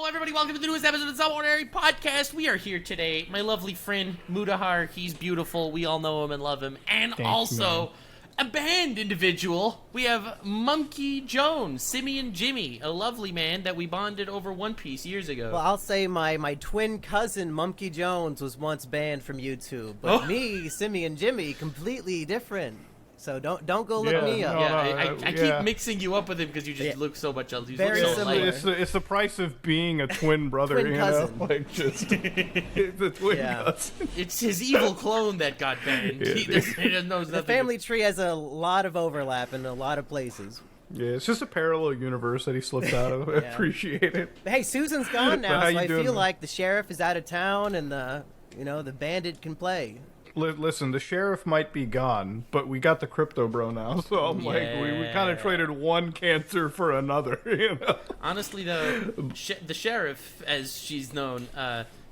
everybody. Welcome to the newest episode of the Subordinary Podcast. We are here today. My lovely friend, Mudahar. He's beautiful. We all know him and love him. And Thanks, also, man. a band individual. We have Mumkey Jones, Simian Jimmy, a lovely man that we bonded over One Piece years ago. Well, I'll say my twin cousin, Mumkey Jones, was once banned from YouTube. But me, Simian Jimmy, completely different. So don't go look me up. I keep mixing you up with him because you just look so much. You Very look so similar. alike. It's the price of being a twin brother, Twin you cousin. know? Like, just, it's a twin cousin. It's his evil clone that got banned. He knows nothing. The family tree has a lot of overlap in a lot of places. Yeah, it's just a parallel universe that he slipped out of. I appreciate it. But hey, Susan's gone now, How so you I doing, feel man? like the sheriff is out of town and the bandit can play. Listen, the sheriff might be gone, but we got the crypto bro now, so I'm like, we kind of traded one cancer for another, you know? Honestly, though, the sheriff, as she's known,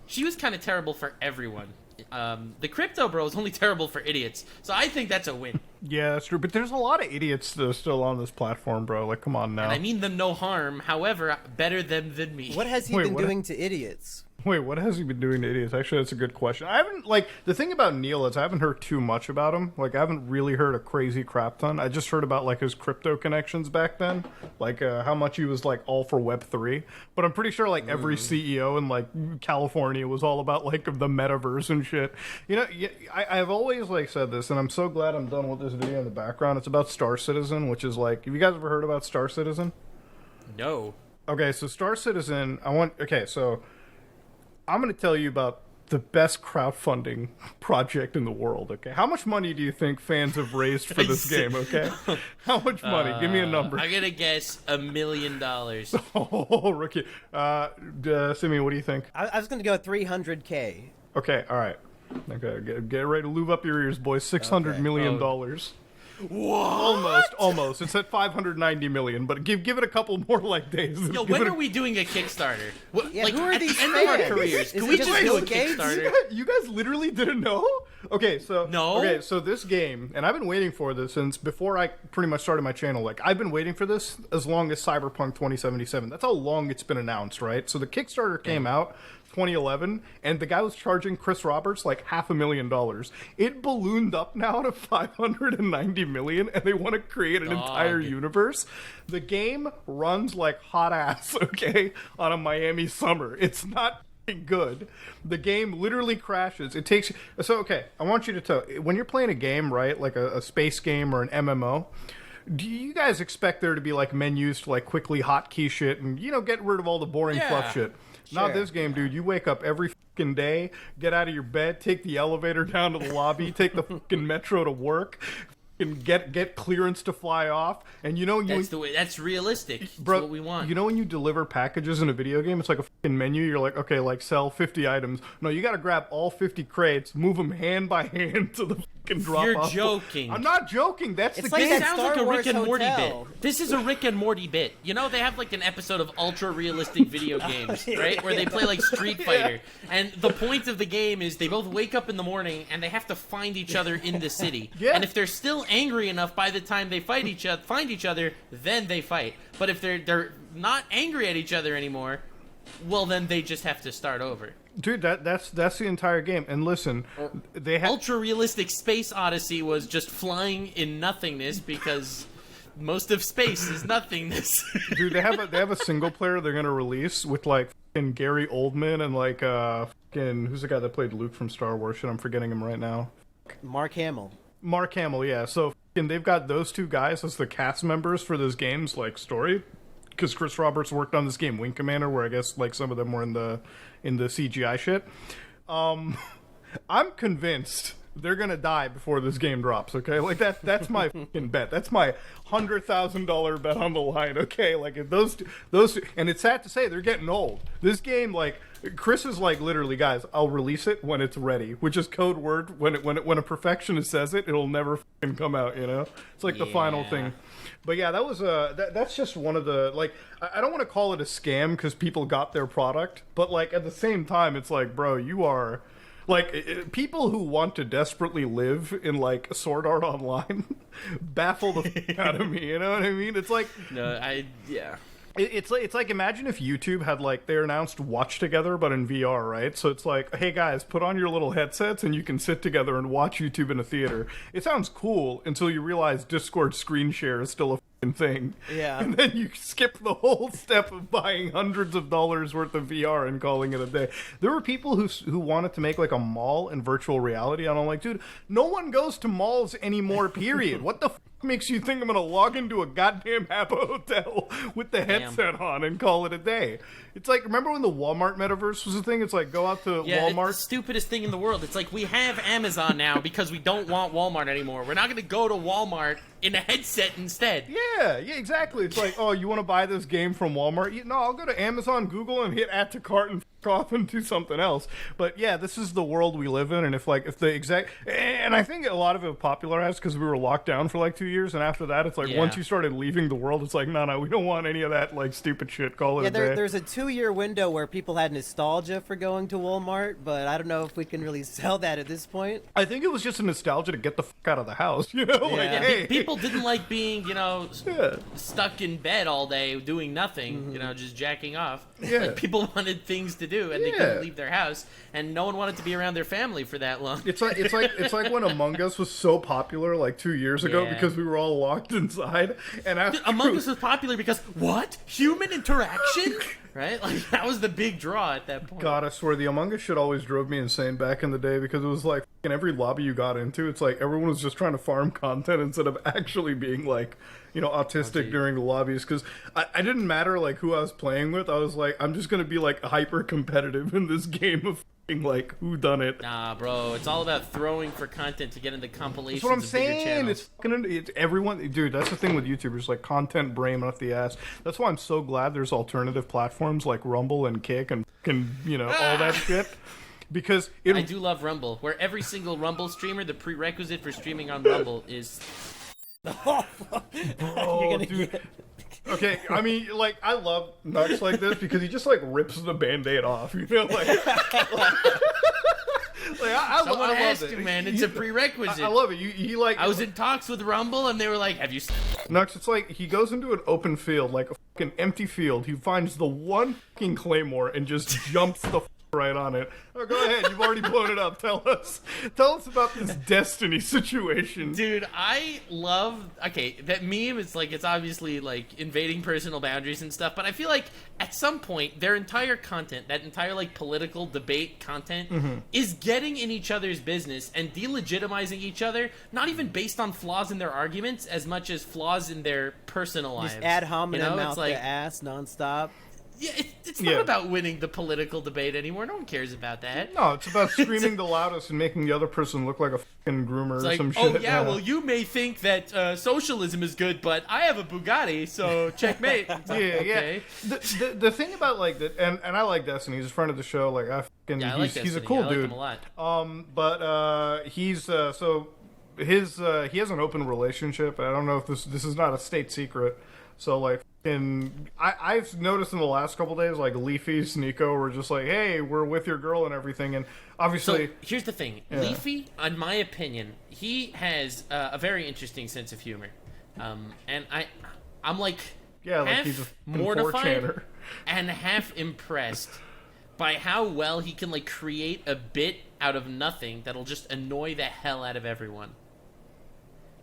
she was kind of terrible for everyone. The crypto bro is only terrible for idiots, so I think that's a win. Yeah, that's true, but there's a lot of idiots that are still on this platform, bro. Like, come on now. And I mean them no harm, however, better them than me. What has he been doing to idiots? Wait, what has he been doing to idiots? Actually, that's a good question. I haven't, the thing about Neil is I haven't heard too much about him. Like, I haven't really heard a crazy crap ton. I just heard about, his crypto connections back then. How much he was, all for Web3. But I'm pretty sure, every CEO in, California was all about, the metaverse and shit. You know, I've always, said this, and I'm so glad I'm done with this video in the background. It's about Star Citizen, which is, have you guys ever heard about Star Citizen? No. Okay, so Star Citizen, so I'm going to tell you about the best crowdfunding project in the world, okay? How much money do you think fans have raised for this game, okay? How much money? Give me a number. I'm gonna guess $1 million. Oh, rookie. Simi, what do you think? I was going to go 300K. Okay, all right. Okay, get ready to lube up your ears, boys. $600 million. What? Almost. It's at 590 million, but give it a couple more days. Yo, when are we doing a Kickstarter? Yeah, who are at these the end of our fans? careers, Is can it we just just do Bill a Gates? Kickstarter? You guys literally didn't know? Okay, so No. Okay, so this game, and I've been waiting for this since before I pretty much started my channel. I've been waiting for this as long as Cyberpunk 2077. That's how long it's been announced, right? So the Kickstarter came out 2011, and the guy was charging Chris Roberts $500,000. It ballooned up now to 590 million, and they want to create an entire universe. The game runs like hot ass, okay, on a Miami summer. It's not good. The game literally crashes. It takes okay, I want you to tell, when you're playing a game, right, like a space game or an MMO, do you guys expect there to be menus to quickly hotkey shit and get rid of all the boring fluff shit? Not this game, dude. You wake up every fucking day, get out of your bed, take the elevator down to the lobby, take the fucking metro to work, and get clearance to fly off. And That's the way. That's realistic. That's bro, what we want. You know when you deliver packages in a video game, it's like a fucking menu. You're like, okay, sell 50 items. No, you got to grab all 50 crates, move them hand by hand to the fucking drop You're off. joking. I'm not joking. That's It's the like game. This that sounds Star like a Wars Rick and Morty hotel. bit. This is a Rick and Morty bit. You know, they have an episode of ultra realistic video games, right? Where they play Street Fighter. And the point of the game is they both wake up in the morning and they have to find each other in the city. Yeah. And if they're still angry enough by the time they find each other, then they fight. But if they're not angry at each other anymore, well, then they just have to start over. Dude, that's the entire game. And listen, they have Ultra realistic Space Odyssey was just flying in nothingness because most of space is nothingness. dude, they have a single player they're gonna release with fucking Gary Oldman and fucking who's the guy that played Luke from Star Wars? Shit, I'm forgetting him right now. Mark Hamill. Mark Hamill, yeah. So fucking they've got those two guys as the cast members for this game's story. Because Chris Roberts worked on this game, Wing Commander, where I guess some of them were in the CGI shit. I'm convinced they're gonna die before this game drops. Okay, that's my fucking bet. That's my $100,000 bet on the line. Okay, if those, and it's sad to say they're getting old. This game, Chris is literally, guys, I'll release it when it's ready, which is code word. When a perfectionist says it, it'll never fucking come out. It's the final thing. But yeah, that was that's just one of the I don't want to call it a scam because people got their product, but at the same time, it's bro, you are people who want to desperately live in Sword Art Online baffle the fuck out of me. You know what I mean? It's No, yeah. It's like imagine if YouTube had like they announced Watch Together but in VR, right? So it's like, hey guys, put on your little headsets and you can sit together and watch YouTube in a theater. It sounds cool until you realize Discord screen share is still a fucking thing. Yeah. And then you skip the whole step of buying hundreds of dollars worth of VR and calling it a day. There were people who wanted to make like a mall in virtual reality, and I'm like, dude, no one goes to malls anymore, period. What the makes you think I'm gonna log into a goddamn Habbo hotel with the headset on and call it a day? It's like, remember when the Walmart metaverse was a thing? It's like, go out to Walmart. It's the stupidest thing in the world. It's like, we have Amazon now because we don't want Walmart anymore. We're not gonna go to Walmart in a headset instead. Yeah, exactly. It's like, oh, you want to buy this game from Walmart? No, I'll go to Amazon, Google, and hit add to cart and off and do something else. But yeah, this is the world we live in, and if the exact, and I think a lot of it popularized because we were locked down for like 2 years, and after that, it's like once you started leaving the world, it's like, no, we don't want any of that like stupid shit. Call it a day. There's a 2-year window where people had nostalgia for going to Walmart, but I don't know if we can really sell that at this point. I think it was just a nostalgia to get the fuck out of the house, you know? Like, hey. People didn't like being, stuck in bed all day doing nothing, just jacking off. Yeah. Like, people wanted things to do, and they couldn't leave their house, and no one wanted to be around their family for that long. It's like when Among Us was so popular like 2 years ago because we were all locked inside, and after Among Us was popular because what? Human interaction? Right? Like, that was the big draw at that point. God, I swear, the Among Us shit always drove me insane back in the day because it was like, in every lobby you got into, it's like everyone was just trying to farm content instead of actually being like, autistic during the lobbies. Because I didn't matter like who I was playing with. I was like, I'm just gonna be like hyper competitive in this game of like who done it. Nah, bro, it's all about throwing for content to get into compilations. That's what I'm of bigger saying. channels. It's everyone, dude. That's the thing with YouTubers, like content brain up the ass. That's why I'm so glad there's alternative platforms like Rumble and Kick and all that shit. Because I do love Rumble, where every single Rumble streamer, the prerequisite for streaming on Rumble is. Oh, dude. Okay, I mean, like, I love Nux like this because he just, like, rips the Band-Aid off, like... Someone asked it. you, man. It's a prerequisite. I love it. He like... I was in talks with Rumble, and they were like, have you... Nux, it's like, he goes into an open field, like a fucking empty field. He finds the one fucking claymore and just jumps the right on it. Oh, go ahead. You've already blown it up. Tell us about this Destiny situation. Dude, I love... Okay, that meme is like, it's obviously like invading personal boundaries and stuff, but I feel like at some point, their entire content, that entire like political debate content, is getting in each other's business and delegitimizing each other, not even based on flaws in their arguments as much as flaws in their personal lives. Just ad hominem out like, the ass nonstop. Yeah, it's not about winning the political debate anymore. No one cares about that. No, it's about screaming the loudest and making the other person look like a fucking groomer or some shit. Oh, yeah, well, you may think that socialism is good, but I have a Bugatti, so checkmate. Okay. The thing about, like, and I like Destiny. He's a friend of the show. Like, I like he's a cool dude. I like him a lot. But he's, so, he has an open relationship. I don't know if this is not a state secret. So, like, I've noticed in the last couple days, like, Leafy, Sneeko were just like, hey, we're with your girl and everything, and obviously... So, here's the thing. Yeah. Leafy, in my opinion, he has a very interesting sense of humor. And I'm, like, half he's a mortified and half impressed by how well he can, like, create a bit out of nothing that'll just annoy the hell out of everyone.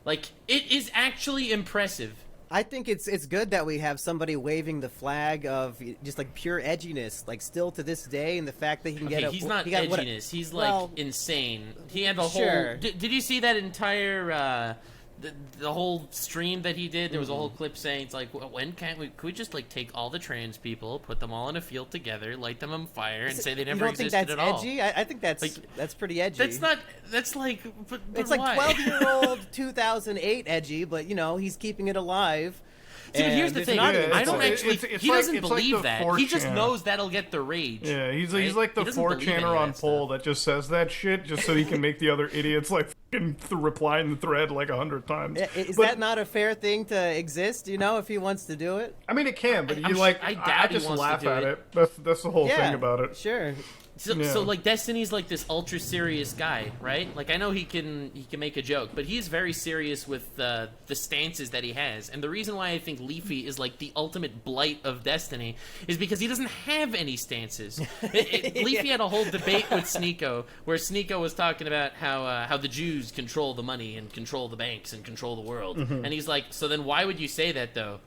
Like, it is actually impressive. I think it's good that we have somebody waving the flag of just like pure edginess, like still to this day, and the fact that he can get he's not edginess. He's like insane. He had a whole. Did you see that entire the whole stream that he did? There was a whole clip saying it's like, when can't we? Could we just like take all the trans people, put them all in a field together, light them on fire, and say they never existed at all? Edgy? I think that's pretty edgy. That's not. That's like. But it's like 12-year-old 2008 edgy, but he's keeping it alive. See, but here's the thing. I don't actually. He doesn't believe that. He just knows that'll get the rage. Yeah, he's like the 4chaner on poll that just says that shit just so he can make the other idiots like fucking reply in the thread like 100 times. Is that not a fair thing to exist? If he wants to do it. I mean, it can, but I just laugh at it. That's the whole thing about it. Sure. So like Destiny's like this ultra serious guy, right? Like I know he can make a joke, but he's very serious with the stances that he has. And the reason why I think Leafy is like the ultimate blight of Destiny is because he doesn't have any stances. Leafy had a whole debate with Sneeko where Sneeko was talking about how the Jews control the money and control the banks and control the world. And he's like, so then why would you say that though?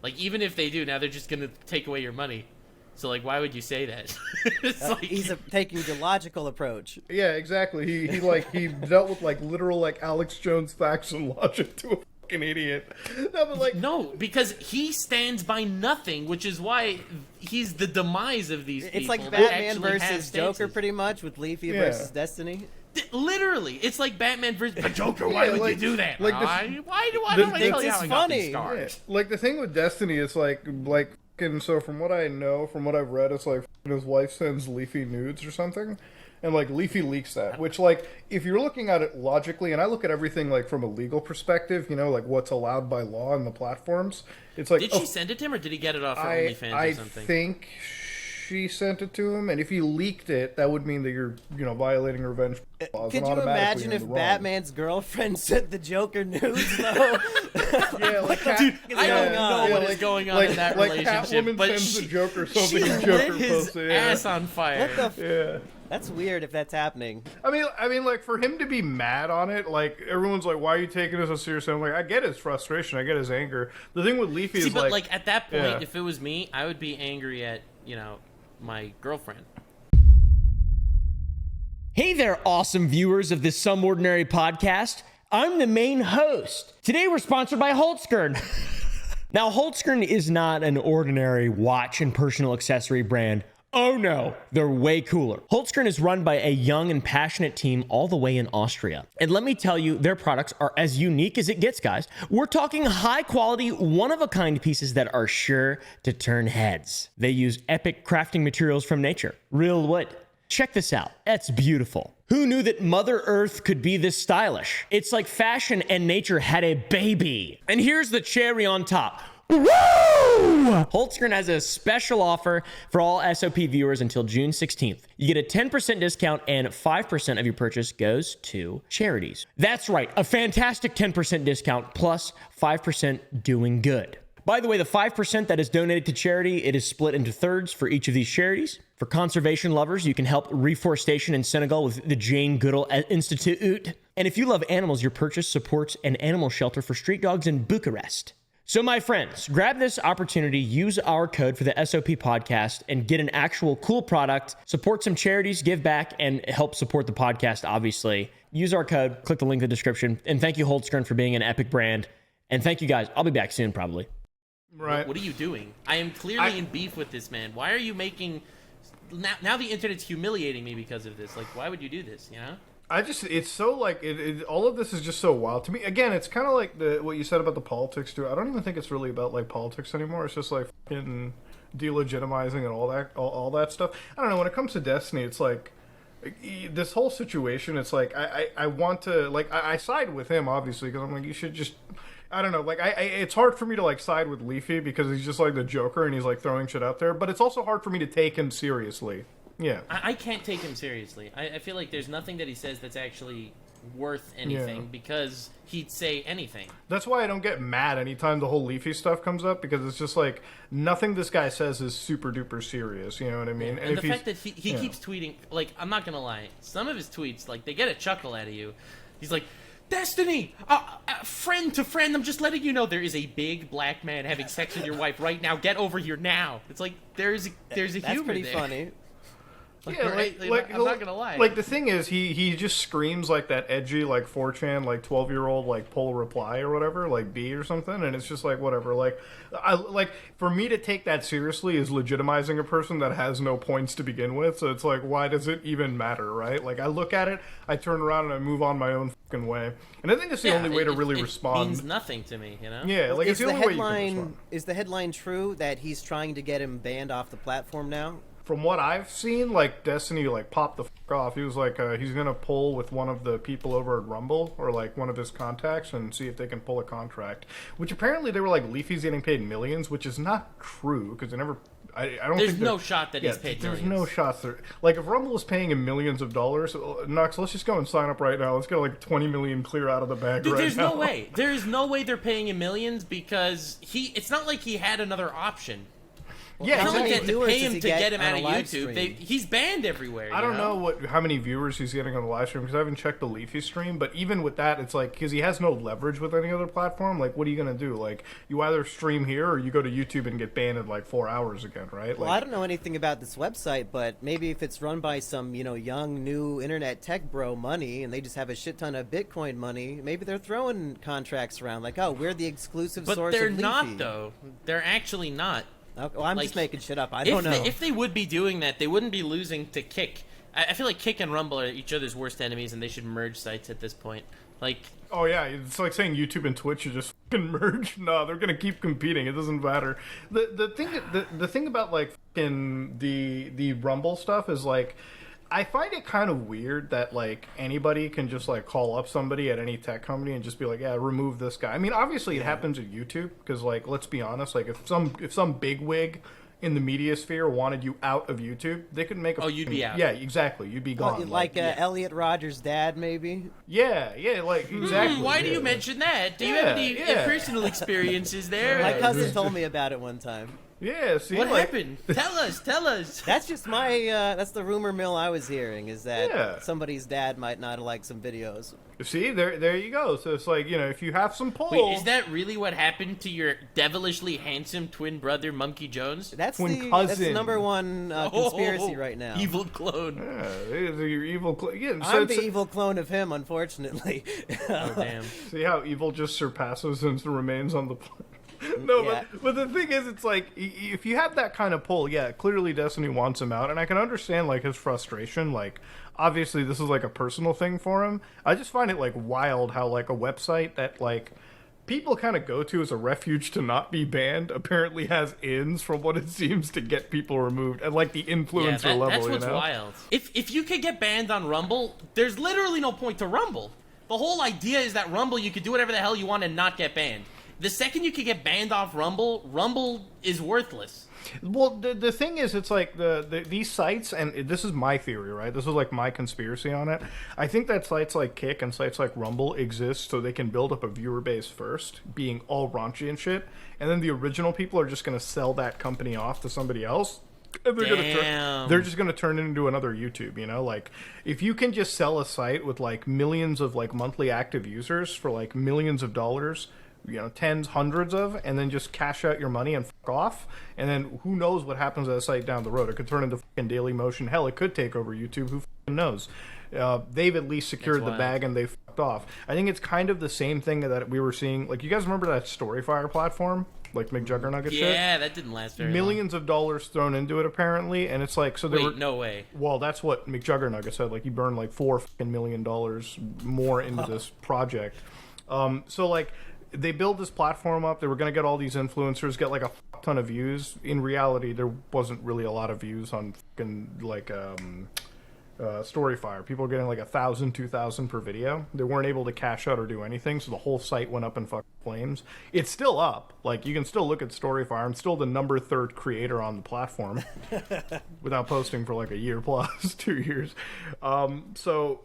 Like even if they do, now they're just gonna take away your money. So, like, why would you say that? He's taking the logical approach. Yeah, exactly. He dealt with, like, literal, like, Alex Jones facts and logic to a fucking idiot. No, but, like... No, because he stands by nothing, which is why he's the demise of these people. It's like Batman versus Joker, pretty much, with Leafy versus Destiny. Literally, it's like Batman versus the Joker. Why would you do that? Like why do I tell you how I got these stars? Yeah. Like, the thing with Destiny is, like... And so from what I know, from what I've read, it's like his wife sends Leafy nudes or something, and like Leafy leaks that. Which, like, if you're looking at it logically, and I look at everything like from a legal perspective, you know, like what's allowed by law on the platforms. It's like, did she send it to him, or did he get it off her OnlyFans or something? I think she sent it to him, and if he leaked it, that would mean that you're, you know, violating revenge laws. Could you imagine if Batman's girlfriend sent the Joker nudes, though? Yeah, like dude, I don't know what is going on in that relationship, Catwoman but sends the Joker something, she and Joker lit his posts it. ass on fire. What the Yeah. That's weird if that's happening. I mean, like, for him to be mad on it, like, everyone's like, why are you taking this so seriously? I'm like, I get his frustration, I get his anger. The thing with Leafy is, but, like, at that point, if it was me, I would be angry at, you know, my girlfriend. Hey there, awesome viewers of this Some Ordinary podcast. I'm the main host. Today we're sponsored by Wholesome. Now, Wholesome is not an ordinary watch and personal accessory brand. Oh no, they're way cooler. Wholesome is run by a young and passionate team all the way in Austria. And let me tell you, their products are as unique as it gets, guys. We're talking high quality, one-of-a-kind pieces that are sure to turn heads. They use epic crafting materials from nature, real wood. Check this out, it's beautiful. Who knew that Mother Earth could be this stylish? It's like fashion and nature had a baby. And here's the cherry on top. Woo! Wholesome has a special offer for all SOP viewers until June 16th. You get a 10% discount and 5% of your purchase goes to charities. That's right, a fantastic 10% discount plus 5% doing good. By the way, the 5% that is donated to charity, it is split into thirds for each of these charities. For conservation lovers, you can help reforestation in Senegal with the Jane Goodall Institute. And if you love animals, your purchase supports an animal shelter for street dogs in Bucharest. So my friends, grab this opportunity, use our code for the SOP podcast and get an actual cool product, support some charities, give back, and help support the podcast, obviously. Use our code, click the link in the description, and thank you, Wholesome, for being an epic brand. And thank you guys. I'll be back soon, probably. Right. What are you doing? I am clearly in beef with this man. Why are you making... Now the internet's humiliating me because of this. Like, why would you do this, you know? It's so, like, all of this is just so wild to me. Again, it's kind of like what you said about the politics, too. I don't even think it's really about, like, politics anymore. It's just, like, fucking delegitimizing and all that stuff. I don't know, when it comes to Destiny, it's like, this whole situation, it's like, I want to, like, I side with him, obviously, because I'm like, you should just... I don't know, like, it's hard for me to, like, side with Leafy because he's just, like, the Joker and he's, like, throwing shit out there, but it's also hard for me to take him seriously. Yeah. I can't take him seriously. I feel like there's nothing that he says that's actually worth anything because he'd say anything. That's why I don't get mad anytime the whole Leafy stuff comes up, because it's just like, nothing this guy says is super duper serious, you know what I mean? Yeah. And the fact that he keeps tweeting, like, I'm not gonna lie, some of his tweets, like, they get a chuckle out of you. He's like, Destiny, friend to friend, I'm just letting you know there is a big black man having sex with your wife right now. Get over here now. It's like, there's a humor there. That's pretty funny. Yeah, I'm not gonna lie. Like, the thing is, he just screams like that edgy, like 4chan, like 12-year-old, like pull reply or whatever, like B or something, and it's just like whatever. Like for me to take that seriously is legitimizing a person that has no points to begin with. So it's like, why does it even matter, right? Like, I look at it, I turn around and I move on my own fucking way, and I think it's the only way to really respond. It means nothing to me, you know? Yeah, like, it's the only way you can respond. Is the headline true that he's trying to get him banned off the platform now? From what I've seen, like, Destiny, like, popped the fuck off. He was like, he's gonna pull with one of the people over at Rumble, or, like, one of his contacts, and see if they can pull a contract. Which apparently they were like, Leafy's getting paid millions, which is not true, because they never I don't There's think no shot that he's paid There's millions. no shots there. Like, if Rumble is paying him millions of dollars, Nux, let's just go and sign up right now. Let's get like 20 million clear out of the bag Dude, right there's now. no way. There is no way they're paying him millions because it's not like he had another option. Yeah, It's not like they had to viewers pay does him he to get get him on out a of live YouTube. stream? He's banned everywhere. I don't know how many viewers he's getting on the live stream because I haven't checked the Leafy stream. But even with that, it's like because he has no leverage with any other platform. Like, what are you gonna do? Like, you either stream here or you go to YouTube and get banned in like 4 hours again, right? Well, Like, I don't know anything about this website, but maybe if it's run by some, young, new internet tech bro money, and they just have a shit ton of Bitcoin money, maybe they're throwing contracts around like, oh, we're the exclusive But source they're of Leafy. not, though. They're actually not. Okay, well, I'm Like, just making shit up. I don't know. If they would be doing that, they wouldn't be losing to Kick. I feel like Kick and Rumble are each other's worst enemies, and they should merge sites at this point. Like, oh yeah, it's like saying YouTube and Twitch should just fucking merge. No, they're gonna keep competing. It doesn't matter. The thing about like fucking the Rumble stuff is like, I find it kind of weird that like anybody can just like call up somebody at any tech company and just be like, yeah, remove this guy. I mean, obviously it happens at YouTube because like, let's be honest, like if some bigwig in the media sphere wanted you out of YouTube, they could make a you'd be out. Yeah, exactly. You'd be gone. Elliot Rodgers' dad, maybe. Yeah, like exactly. why do yeah. you mention that? Do you have any personal experiences there? My cousin told me about it one time. Yeah, see, What like, happened? Tell us. That's just that's the rumor mill I was hearing, is that Yeah. somebody's dad might not have liked some videos. See, there you go. So it's like, if you have some pull. Wait, is that really what happened to your devilishly handsome twin brother, Mumkey Jones? That's Twin that's the cousin. number one conspiracy right now. Evil clone. Yeah, it is your evil. Yeah, I'm the evil clone of him, unfortunately. Oh, damn. See how evil just surpasses and remains on the planet. No, Yeah. but the thing is, it's like if you have that kind of pull, yeah, clearly Destiny wants him out, and I can understand like his frustration. Like, obviously, this is like a personal thing for him. I just find it like wild how like a website that like people kind of go to as a refuge to not be banned apparently has ins from what it seems to get people removed at like the influencer level. That's what's you know? wild. If you could get banned on Rumble, there's literally no point to Rumble. The whole idea is that Rumble, you could do whatever the hell you want and not get banned. The second you could get banned off Rumble, Rumble is worthless. Well, the thing is, it's like these sites, and this is my theory, right? This is like my conspiracy on it. I think that sites like Kick and sites like Rumble exist so they can build up a viewer base first, being all raunchy and shit, and then the original people are just going to sell that company off to somebody else. And they're just going to turn it into another YouTube, Like, if you can just sell a site with like millions of like monthly active users for like millions of dollars, tens, hundreds of, and then just cash out your money and fuck off. And then who knows what happens to the site down the road? It could turn into fucking Daily Motion. Hell, it could take over YouTube. Who fucking knows? They've at least secured the bag and they fucked off. I think it's kind of the same thing that we were seeing. Like, you guys remember that Storyfire platform? Like McJuggerNugget shit? Yeah, that didn't last very long. Millions of dollars thrown into it, apparently. And it's like, so they were... no way. Well, that's what McJuggerNugget said. Like, he burned like $4 million more into this project. So, like... They build this platform up. They were going to get all these influencers, get like a ton of views. In reality, there wasn't really a lot of views on fucking like Storyfire. People were getting like 1,000, 2,000 per video. They weren't able to cash out or do anything, so the whole site went up in fucking flames. It's still up. Like, you can still look at Storyfire. I'm still the number 3rd creator on the platform without posting for like a year plus, 2 years. So...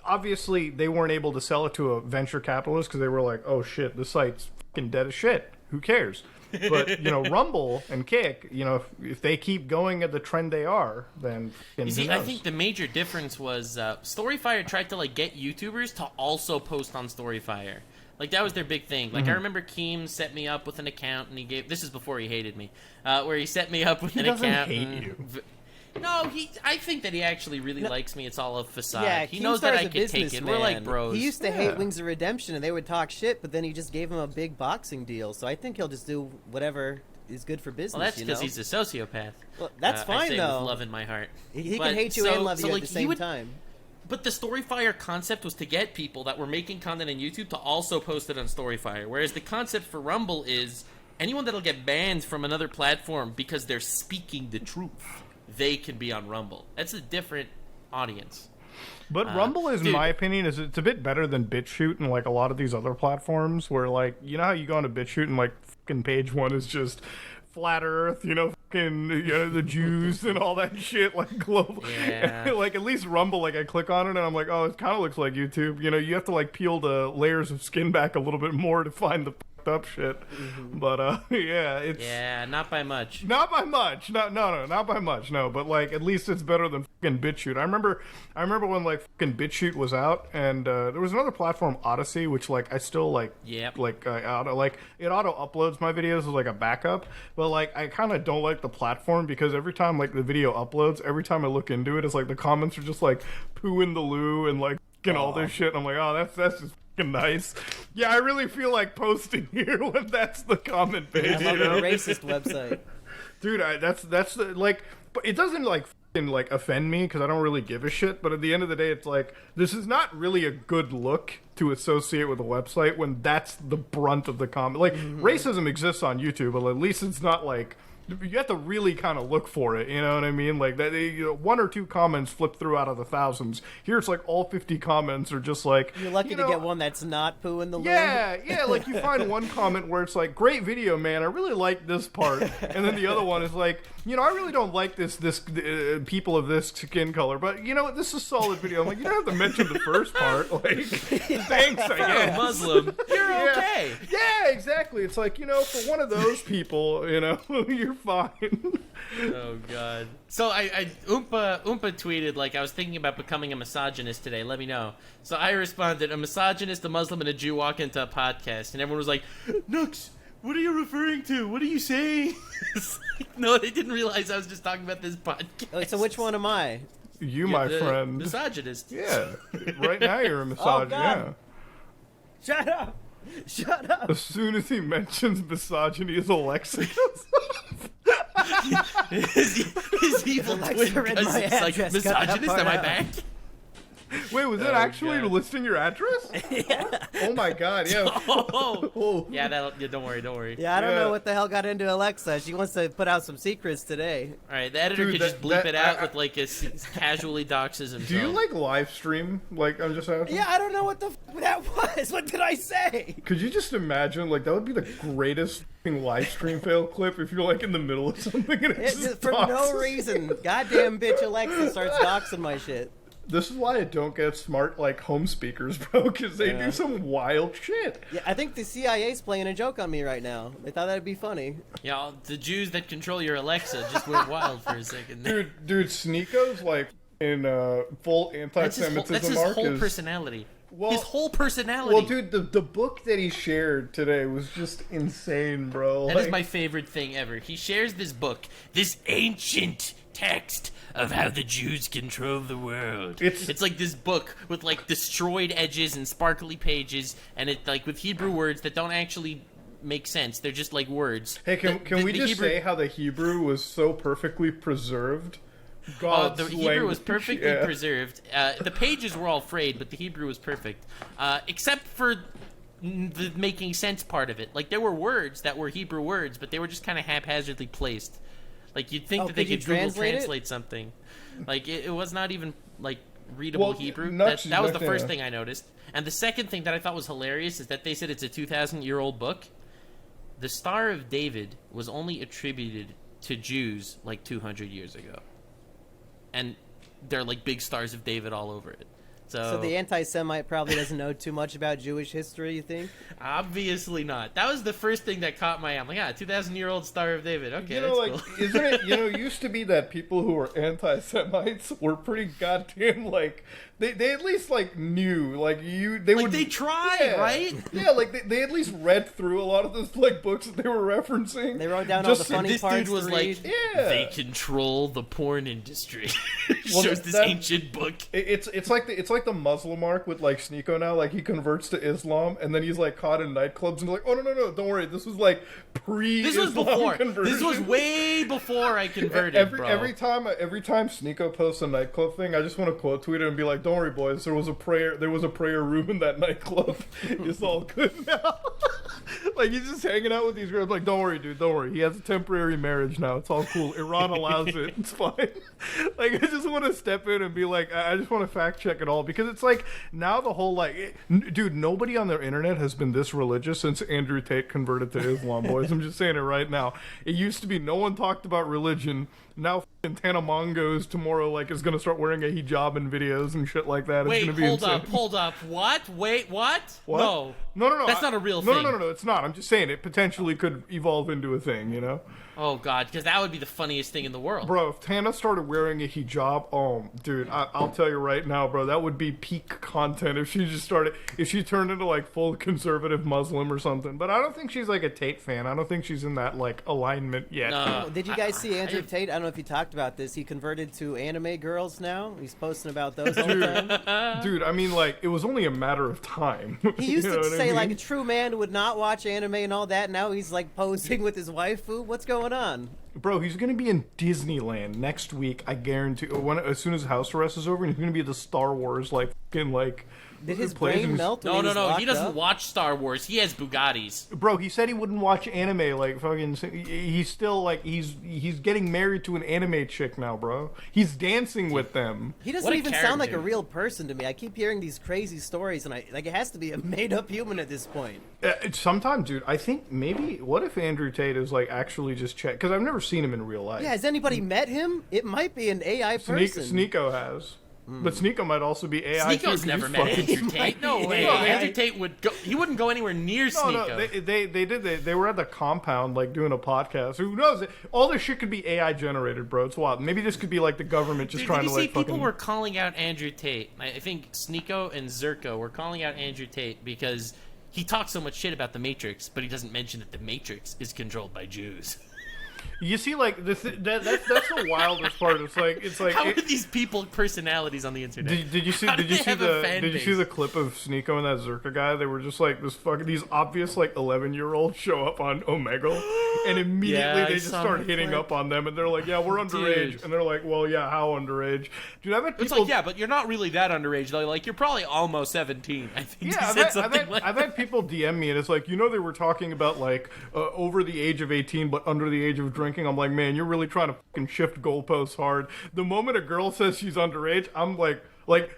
Obviously, they weren't able to sell it to a venture capitalist because they were like, oh shit, the site's fucking dead as shit. Who cares? But, Rumble and Kick, if they keep going at the trend they are, then You see, I think the major difference was Storyfire tried to like get YouTubers to also post on Storyfire. Like, that was their big thing. Like, I remember Keem set me up with an account, and he gave... This is before he hated me. Where he set me up with an account. He doesn't hate you. No, I think that he actually really likes me. It's all a facade. Yeah, he knows that I Keemstar's a can take it. We're like businessman. bros. He used to hate Wings of Redemption, and they would talk shit, but then he just gave him a big boxing deal. So I think he'll just do whatever is good for business. Well, that's because he's a sociopath. Well, that's fine, I say though. With love in my heart. He can hate you and love you like, at the same time. But the Storyfire concept was to get people that were making content on YouTube to also post it on Storyfire. Whereas the concept for Rumble is anyone that'll get banned from another platform because they're speaking the truth, they can be on Rumble. That's a different audience. But Rumble is, in my opinion, it's a bit better than BitChute and like a lot of these other platforms where, like, how you go on to BitChute and like fucking page one is just flat Earth, fucking, the Jews and all that shit, like global. Yeah. Like at least Rumble, like I click on it and I'm like, oh, it kind of looks like YouTube. You have to like peel the layers of skin back a little bit more to find the fucked up shit. But yeah, it's not by much. not by much. No, not by much. No, but like at least it's better than fucking BitChute. I remember when like fucking BitChute was out, and there was another platform, Odyssey, which like I still like. Yep. Like it auto uploads my videos as like a backup, but like I kind of don't like the platform because every time like the video uploads, every time I look into it, it's like the comments are just like poo in the loo and like fucking all this shit. I'm like, oh, that's just nice. Yeah, I really feel like posting here when that's the comment page. I love a racist website. Dude, that's the, like, but it doesn't like fucking like offend me because I don't really give a shit. But at the end of the day, it's like this is not really a good look to associate with a website when that's the brunt of the comment. Like racism exists on YouTube, but at least it's not like. You have to really kind of look for it, you know what I mean? Like that, one or two comments flip through out of the thousands. Here, it's like all 50 comments are just like. You're lucky to get one that's not poo in the loo. Yeah. Like you find one comment where it's like, "Great video, man. I really like this part," and then the other one is like, "I really don't like this people of this skin color, but this is a solid video." I'm like, you don't have to mention the first part. Like, thanks, I guess. Muslim, you're okay. Yeah, exactly. It's like for one of those people, you're fine. Oh god. So I Oompa tweeted like I was thinking about becoming a misogynist today. Let me know. So I responded, a misogynist, a Muslim, and a Jew walk into a podcast, and everyone was like, Nux, what are you referring to? What are you saying? It's like, no, they didn't realize I was just talking about this podcast. Wait, so which one am I? You, my friend. Misogynist. Yeah. Right now you're a misogynist. God. Yeah. Shut up! Shut up! As soon as he mentions misogyny, is Alexa his evil Alexa twin read my cousin's like, address, cut that misogynist, part am I out. back? Wait, was it actually God. listing your address? Yeah. Oh my god, yeah. Oh. Yeah, don't worry. Yeah, I don't Yeah. know what the hell got into Alexa. She wants to put out some secrets today. All right, the editor Dude, could just bleep that- it out with like a casually doxes himself. Do you like live stream? Like, I'm just asking. Yeah, I don't know what the that was. What did I say? Could you just imagine, like, that would be the greatest fucking live stream fail clip if you're, like, in the middle of something and it just For no doxes. reason. Goddamn bitch Alexa starts doxing my shit. This is why I don't get smart, like, home speakers, bro, because they do some wild shit. Yeah, I think the CIA's playing a joke on me right now. They thought that'd be funny. Yeah, the Jews that control your Alexa just went wild for a second. Dude, Sneako's, like, in full anti-Semitism That's his mark whole is... personality. Well- his whole personality. Well, dude, the book that he shared today was just insane, bro. That is my favorite thing ever. He shares this book, this ancient text of how the Jews control the world. It's like this book with like destroyed edges and sparkly pages, and it like with Hebrew words that don't actually make sense. They're just like words. Hey, can we just say how the Hebrew was so perfectly preserved? God's the Hebrew was language. perfectly Yeah. preserved. The pages were all frayed, but the Hebrew was perfect, except for the making sense part of it. Like there were words that were Hebrew words, but they were just kind of haphazardly placed. Like you'd think that they could you could Google translate it? translate something. Like it was not even like readable Well, Hebrew. nuts- That was the yeah. first thing I noticed. And the second thing that I thought was hilarious is that they said it's a 2,000-year-old book. The Star of David was only attributed to Jews like 200 years ago. And there are like big stars of David all over it. So the anti-Semite probably doesn't know too much about Jewish history, you think? Obviously not. That was the first thing that caught my eye. I'm like, 2,000-year-old Star of David. Okay, that's like, cool. isn't it, it used to be that people who were anti-Semites were pretty goddamn, like, they at least, like, knew, like, they would... They tried, right? Yeah, like, they at least read through a lot of those, like, books that they were referencing. They wrote down all the Just- funny This parts dude was to like, read. Yeah. they control the porn industry. Well, Shows this that- ancient book. It's like the Muslim arc with like Sneeko now. Like he converts to Islam and then he's like caught in nightclubs and like, oh no, don't worry, this was like This was pre-Islam before. conversion. This was way before I converted, every bro. time Sneeko posts a nightclub thing, I just want to quote tweet it and be like, don't worry, boys. There was a prayer room in that nightclub. It's all good now. Like, he's just hanging out with these girls. Like, don't worry, dude. Don't worry. He has a temporary marriage now. It's all cool. Iran allows it. It's fine. Like, I just want to step in and be like, I just want to fact check it all, because it's like now the whole dude, nobody on their internet has been this religious since Andrew Tate converted to Islam, boys. I'm just saying it right now. It used to be no one talked about religion. Now Tana Mongo's tomorrow is gonna start wearing a hijab in videos and shit like that. Wait, it's gonna be hold up. What? Wait, what? What? No. That's not a real thing. No, it's not. I'm just saying it potentially could evolve into a thing, you know? Oh, God, because that would be the funniest thing in the world. Bro, if Tana started wearing a hijab, dude, I'll tell you right now, bro, that would be peak content if she turned into, full conservative Muslim or something. But I don't think she's, a Tate fan. I don't think she's in that, alignment yet. No. Did you guys see Andrew Tate? I don't know if you talked about this. He converted to anime girls now. He's posting about those all the time. Dude, I mean, it was only a matter of time. He used You know to what I say, mean? a true man would not watch anime and all that. Now he's, posing with his waifu. What's going on? Bro, he's gonna be in Disneyland next week. I guarantee. As soon as house arrest is over, and he's gonna be at the Star Wars Did his brain melt? When No. He doesn't up? watch Star Wars. He has Bugattis. Bro, he said he wouldn't watch anime. He's still he's getting married to an anime chick now, bro. He's dancing with them. He doesn't What a even sound like a character. real person to me. I keep hearing these crazy stories, and it has to be a made-up human at this point. Sometimes, dude, I think maybe. What if Andrew Tate is actually just check? Because I've never seen him in real life. Yeah, has anybody met him? It might be an AI person. Sneeko has. But Sneeko might also be AI. too, 'cause Sneeko's never he's met fucking Andrew Tate. No way. No, Andrew Tate would go. He wouldn't go anywhere near Sneeko. No, they did. They were at the compound, doing a podcast. Who knows? All this shit could be AI generated, bro. It's wild. Maybe this could be the government just Dude, trying did to you see fucking. people were calling out Andrew Tate? I think Sneeko and Zerko were calling out Andrew Tate because he talks so much shit about the Matrix, but he doesn't mention that the Matrix is controlled by Jews. You see, that's the wildest part. It's like. How are these people personalities on the internet? Did you see? How do Did you they see have a the? fan Did you see base? the clip of Sneeko and that Zerka guy? They were just this fucking these obvious 11-year-olds show up on Omegle, and immediately Yeah, I they just saw start that hitting clip. up on them, and they're like, "Yeah, we're underage," Dude. and they're like, "Well, yeah, how underage?" Dude, I've had It's people. yeah, but you're not really that underage though. You're probably almost 17. I think Yeah, he said something like I've had people DM me, and it's they were talking about over the age of 18 but under the age of drinking. I'm like, man, you're really trying to fucking shift goalposts hard. The moment a girl says she's underage, I'm like,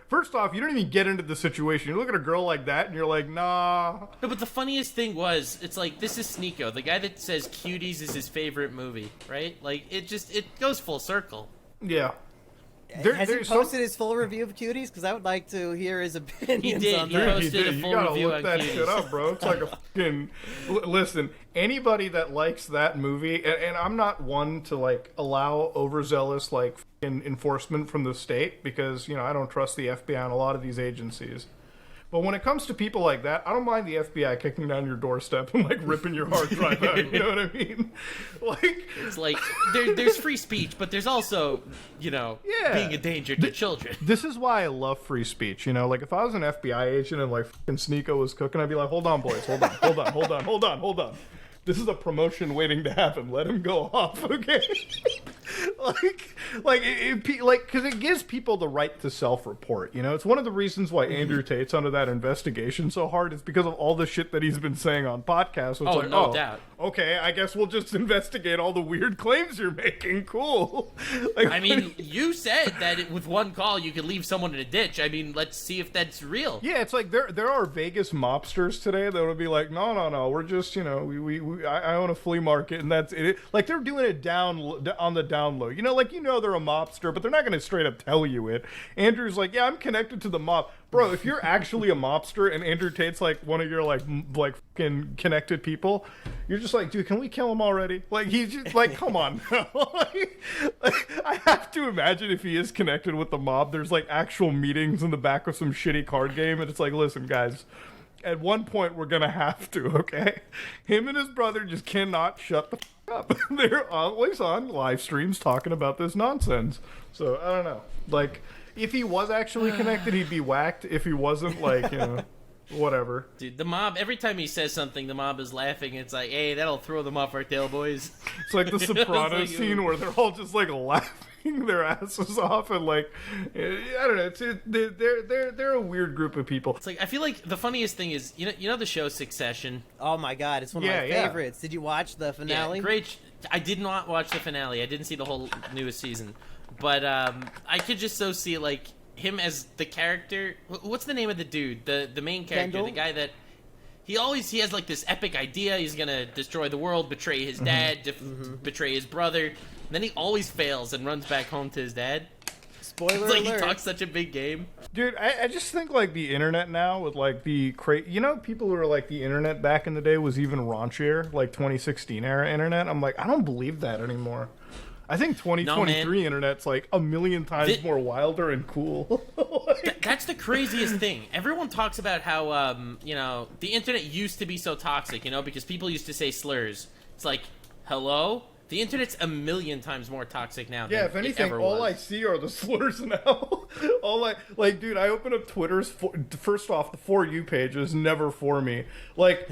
first off, you don't even get into the situation. You look at a girl like that, and you're like, nah. No, but the funniest thing was, it's this is Sneeko, the guy that says Cuties is his favorite movie, right? It goes full circle. Yeah. Has he there's posted his full review of Cuties? Because I would like to hear his opinions did. on He that. posted a You full gotta review look on that Cuties. shit up, bro. It's like a fucking. Listen, anybody that likes that movie, and I'm not one to allow overzealous fucking enforcement from the state because I don't trust the FBI and a lot of these agencies. But when it comes to people like that, I don't mind the FBI kicking down your doorstep and ripping your hard drive out. You know what I mean? It's there's free speech, but there's also, Yeah. being a danger to children. This is why I love free speech. If I was an FBI agent and fucking Sneeko was cooking, I'd be like, hold on, boys, hold on. This is a promotion waiting to happen. Let him go off, okay? Because it gives people the right to self-report. It's one of the reasons why Andrew Tate's under that investigation so hard is because of all the shit that he's been saying on podcasts. So it's no doubt. Okay, I guess we'll just investigate all the weird claims you're making. Cool. I mean, you said that with one call you could leave someone in a ditch. I mean, let's see if that's real. Yeah, it's there are Vegas mobsters today that would be like, no, we're just I own a flea market and that's it. They're doing it on the down low. They're a mobster, but they're not going to straight up tell you it. Andrew's like, yeah, I'm connected to the mob. Bro, if you're actually a mobster and Andrew Tate's one of your fucking connected people, you're just like, dude, can we kill him already? He's just come on. I have to imagine if he is connected with the mob, there's actual meetings in the back of some shitty card game, and it's listen, guys. At one point, we're gonna have to, okay? Him and his brother just cannot shut the up. They're always on live streams talking about this nonsense. So I don't know. If he was actually connected, he'd be whacked. If he wasn't, whatever. Dude, the mob, every time he says something, the mob is laughing. It's hey, that'll throw them off our tail, boys. It's like the Sopranos scene where they're all just laughing. laughing their asses off, and like, I don't know, they're a weird group of people. It's like, I feel like the funniest thing is, you know the show Succession? Oh my god, it's one of my favorites. Did you watch the finale? Yeah, great. I did not watch the finale. I didn't see the whole newest season. But I could just so see, like, him as the character. What's the name of the dude? The main character, Kendall? the guy that he has like this epic idea. He's gonna destroy the world, betray his dad, betray his brother. And then he always fails and runs back home to his dad. Spoiler It's like alert. he talks such a big game. Dude, I just think like the internet now with like the people who are like the internet back in the day was even raunchier, like 2016 era internet. I'm like, I don't believe that anymore. I think 2023 internet's like a million times more wilder and cool. That's the craziest thing. Everyone talks about how, the internet used to be so toxic, because people used to say slurs. It's like, hello? The internet's a million times more toxic now than Yeah, if anything, it ever all was. I see are the slurs now. Dude, I open up Twitter's, first off, the For You page is never for me. Like,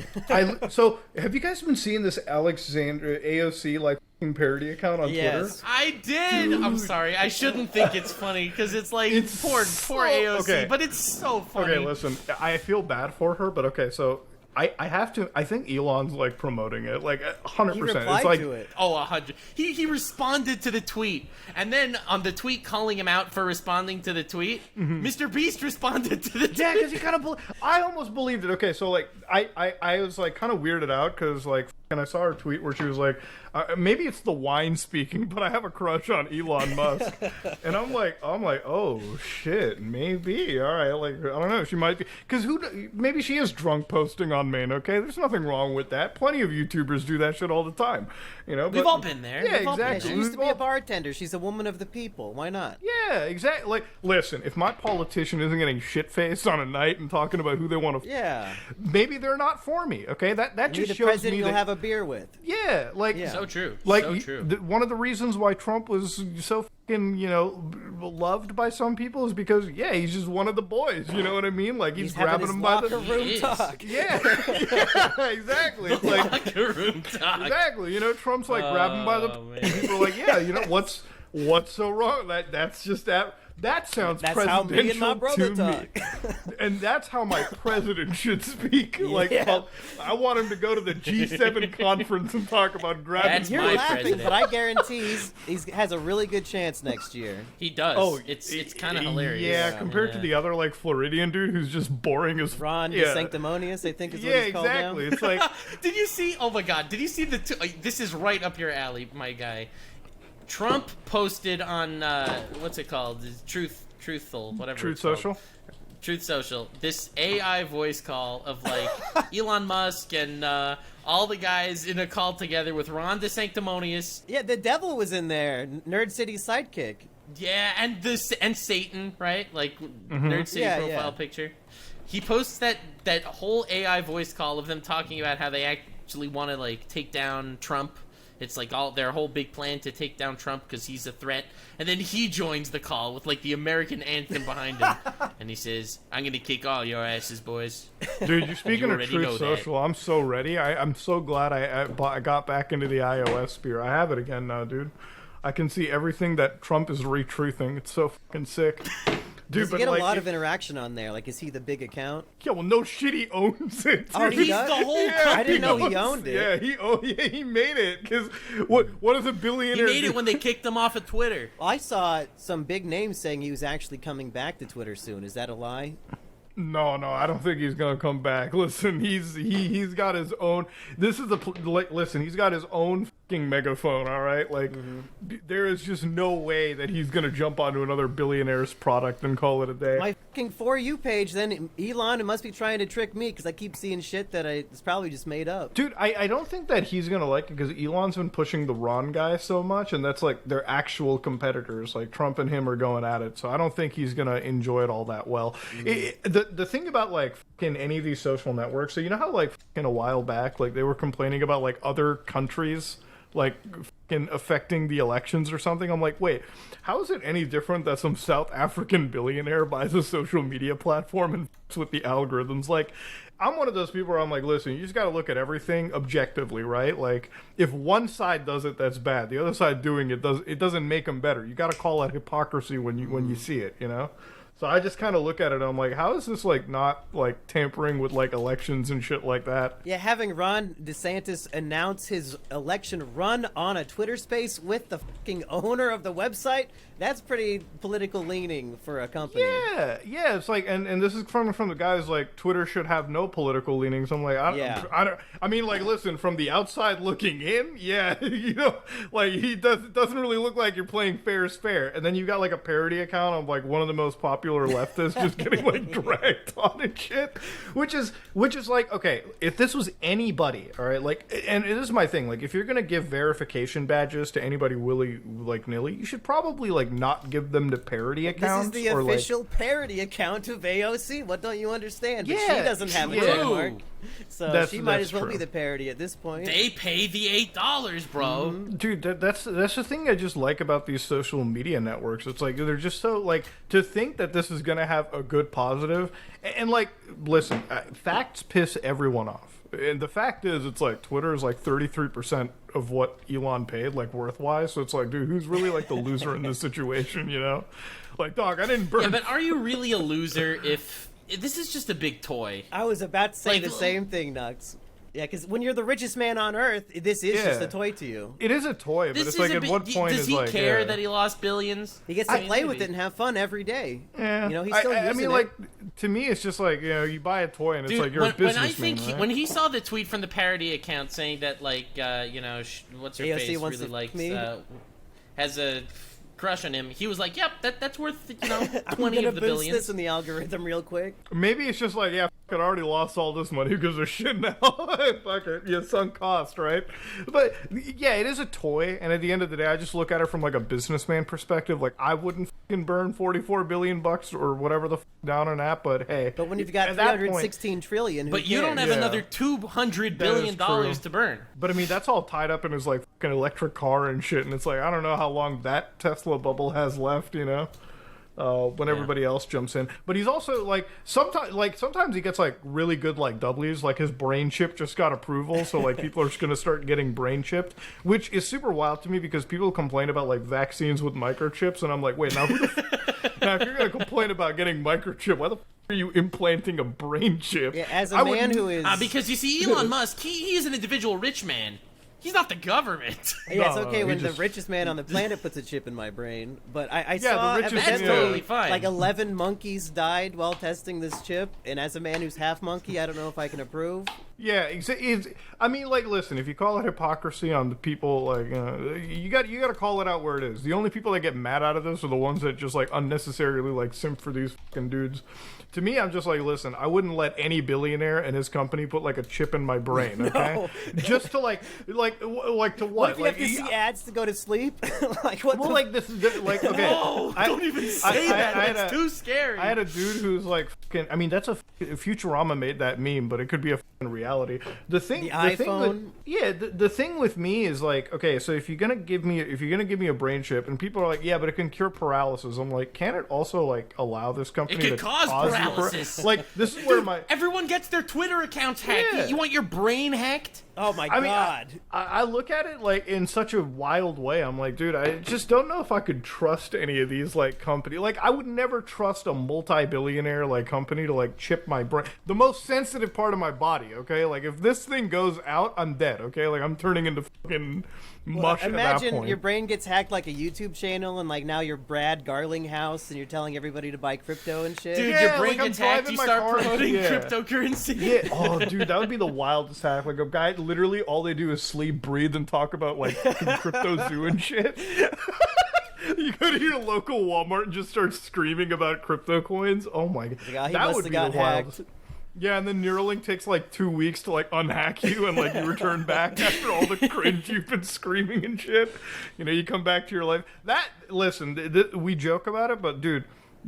so, have you guys been seeing this Alexander AOC, like, parody account on Twitter? I did. Dude. I'm sorry. I shouldn't think it's funny because it's like poor AOC, okay. But it's so funny. Okay, listen, I feel bad for her, but okay, so I have to. I think Elon's like promoting it, like 100%. He replied It's like to it. Oh, 100. He responded to the tweet, and then on the tweet calling him out for responding to the tweet, Mr. Beast responded to the tweet. yeah, because he kind of. I almost believed it. Okay, so like I was like kind of weirded out because like, and I saw her tweet where she was like, maybe it's the wine speaking, but I have a crush on Elon Musk, and I'm like, oh shit, maybe. All right, like I don't know, she might be because maybe she is drunk posting on main. Okay, there's nothing wrong with that. Plenty of YouTubers do that shit all the time. We've all been there. Yeah, We've all been Yeah, exactly. she used to be a bartender. She's a woman of the people. Why not? Yeah, exactly. Like, listen, if my politician isn't getting shit-faced on a night and talking about who they want to, Yeah. maybe they're not for me. Okay, that You're just the shows president me you'll that. have a beer with. Yeah, like Yeah. So true. Like so true. one of the reasons why Trump was so fucking, loved by some people is because he's just one of the boys. You know what I mean? Like he's having grabbing his him by locker the room He is. talk. yeah, exactly. It's like Locker room talk. exactly. Trump's like grabbing by the. man. People are like, what's so wrong? That's just that. That sounds That's how presidential me and my brother to talk. me. And that's how my president should speak. Like, Yeah. well, I want him to go to the G7 conference and talk about grabbing. That's You're my laughing, president. but I guarantee he has a really good chance next year. He does. Oh, it's kind of hilarious. Yeah, compared to the other like Floridian dude who's just boring as Ron yeah. DeSanctimonious, I think is what Yeah, he's called exactly. now. It's like Did you see? Oh my God! Did you see the? This is right up your alley, my guy. Trump posted on what's it called? Truthful, whatever. Truth it's called. Social. Truth Social. This AI voice call of like Elon Musk and all the guys in a call together with Ron DeSanctimonious. Yeah, the devil was in there. Nerd City's sidekick. Yeah, and Satan, right? Like Nerd City Yeah, profile yeah. picture. He posts that whole AI voice call of them talking about how they actually want to like take down Trump. It's like their whole big plan to take down Trump because he's a threat. And then he joins the call with like the American anthem behind him, and he says, "I'm gonna kick all your asses, boys." Dude, you're speaking of already know Truth that. Social. I'm so ready. I'm so glad I got back into the iOS sphere. I have it again now, dude. I can see everything that Trump is retruthing. It's so fucking sick. Dude, Does he but get like, a lot of interaction on there? Like, is he the big account? yeah, well, no shit, he owns it. Oh, dude. he does? the whole Yeah, I didn't know he owns- owned it. Yeah, he made it. Because what is a He billionaire? made it do? when they kicked him off of Twitter. Well, I saw some big names saying he was actually coming back to Twitter soon. Is that a lie? No, I don't think he's gonna come back. Listen, he's got his own. This is listen. He's got his own fucking megaphone. All right, like there is just no way that he's gonna jump onto another billionaire's product and call it a day. My fucking For You page, then Elon must be trying to trick me because I keep seeing shit that it's probably just made up. Dude, I don't think that he's gonna like it because Elon's been pushing the Ron guy so much, and that's like their actual competitors. Like Trump and him are going at it, so I don't think he's gonna enjoy it all that well. The thing about like fucking any of these social networks, so you know how like fucking a while back, like they were complaining about like other countries like fucking affecting the elections or something. I'm like, wait, how is it any different that some South African billionaire buys a social media platform and with the algorithms. Like, I'm one of those people where I'm like, listen, you just got to look at everything objectively, right? Like, if one side does it, that's bad. The other side doing it doesn't make them better. You got to call it hypocrisy when you see it, you know? So I just kind of look at it and I'm like, how is this, like, not, like, tampering with, like, elections and shit like that? Yeah, having Ron DeSantis announce his election run on a Twitter space with the fucking owner of the website, that's pretty political leaning for a company. Yeah, it's like, and this is from the guys like Twitter should have no political leanings. I'm like, I mean, like, listen, from the outside looking in, yeah, you know, like he doesn't really look like you're playing fair is fair. And then you got like a parody account of like one of the most popular leftists just getting like dragged on and shit, which is like, okay, if this was anybody, all right, like, and this is my thing, like, if you're gonna give verification badges to anybody willy-nilly, you should probably like not give them to parody accounts. This is the or official parody account of AOC. What don't you understand? But Yeah, she doesn't have a yeah. check mark. So she might that's as well true. be the parody at this point. They pay the $8, bro. Dude, that's the thing I just like about these social media networks. It's like they're just so like, to think that this is gonna have a good positive, and like, listen, facts piss everyone off. And the fact is, it's like Twitter is like 33% of what Elon paid, like worth-wise. So it's like, dude, who's really like the loser in this situation, you know? Like, dog, I didn't burn. Yeah, but are you really a loser if this is just a big toy? I was about to say Like, the same thing, Nux. Yeah, because when you're the richest man on earth, this is just Yeah. a toy to you. It is a toy, but This it's is like, a at big, what point does is he like, care yeah. that he lost billions? He gets to play with it and have fun every day. Yeah, You know, he's still I using mean, it. like, to me, it's just like, you know, you buy a toy and it's Dude, like you're a businessman, right? when he saw the tweet from the parody account saying that, like, you know, what's her AOC face wants really to likes, me. Has a crush on him, he was like, yep, that's worth, you know, I'm 20 gonna of the boost billions. this in the algorithm real quick. Maybe it's just like, yeah, I already lost all this money because of shit now. Fuck it. Yeah, sunk cost, right? But yeah, it is a toy, and at the end of the day, I just look at it from like a businessman perspective. Like, I wouldn't fucking burn 44 billion bucks or whatever the down an app, but hey. But when you've got at that point- 316 trillion, who But you don't cares? have Yeah. another $200 That is billion true. to burn. But I mean, that's all tied up in his like fucking electric car and shit, and it's like, I don't know how long that Tesla bubble has left, you know? When everybody else jumps in. But he's also like, sometimes he gets like really good like W's, like his brain chip just got approval, so like people are just gonna start getting brain chipped, which is super wild to me because people complain about like vaccines with microchips, and I'm like, wait, now now if you're gonna complain about getting microchip, why the are you implanting a brain chip? Yeah, as I a would- man who is Because you see, Elon Musk, he is an individual rich man. He's not the government. yeah, it's No, okay he when just- the richest man on the planet puts a chip in my brain. But I Yeah, saw the richest- That's evidently, totally fine. like 11 monkeys died while testing this chip, and as a man who's half monkey, I don't know if I can approve. Yeah, I mean, like, listen, if you call it hypocrisy on the people, like, you got to call it out where it is. The only people that get mad out of this are the ones that just like unnecessarily like simp for these fucking dudes. To me, I'm just like, listen, I wouldn't let any billionaire and his company put like a chip in my brain, okay? No. Just to like to what? What if you like, have to see ads to go to sleep? Like what? well, the like this is like, okay. No, don't even say that. That's too scary. I had a dude who's like, fucking, I mean, that's Futurama made that meme, but it could be a fucking reality. The thing with, iPhone? yeah, the thing with me is like, okay, so if you're gonna give me a brain chip, and people are like, yeah, but it can cure paralysis. I'm like, can it also like allow this company It to could cause you paralysis. like, this is where my Everyone gets their Twitter accounts hacked. Yeah. You want your brain hacked? Oh my I mean, god! I look at it like in such a wild way. I'm like, dude, I just don't know if I could trust any of these like company. Like, I would never trust a multi-billionaire like company to like chip my brain, the most sensitive part of my body. Okay, like if this thing goes out, I'm dead. Okay, like I'm turning into fucking mush at that Imagine point. your brain gets hacked like a YouTube channel, and like now you're Brad Garlinghouse, and you're telling everybody to buy crypto and shit. Dude, Yeah, your brain like, I'm gets hacked. driving You my start car. promoting Yeah. cryptocurrency. Yeah. Oh, dude, that would be the wildest hack. Like a guy, literally, all they do is sleep, breathe, and talk about like fucking crypto zoo and shit. You go to your local Walmart and just start screaming about crypto coins. Oh my god, Yeah, he that must would have be got the wildest. hacked. Yeah, and then Neuralink takes like 2 weeks to like unhack you, and like you return back after all the cringe you've been screaming and shit. You know, you come back to your life. That listen, we joke about it, but dude,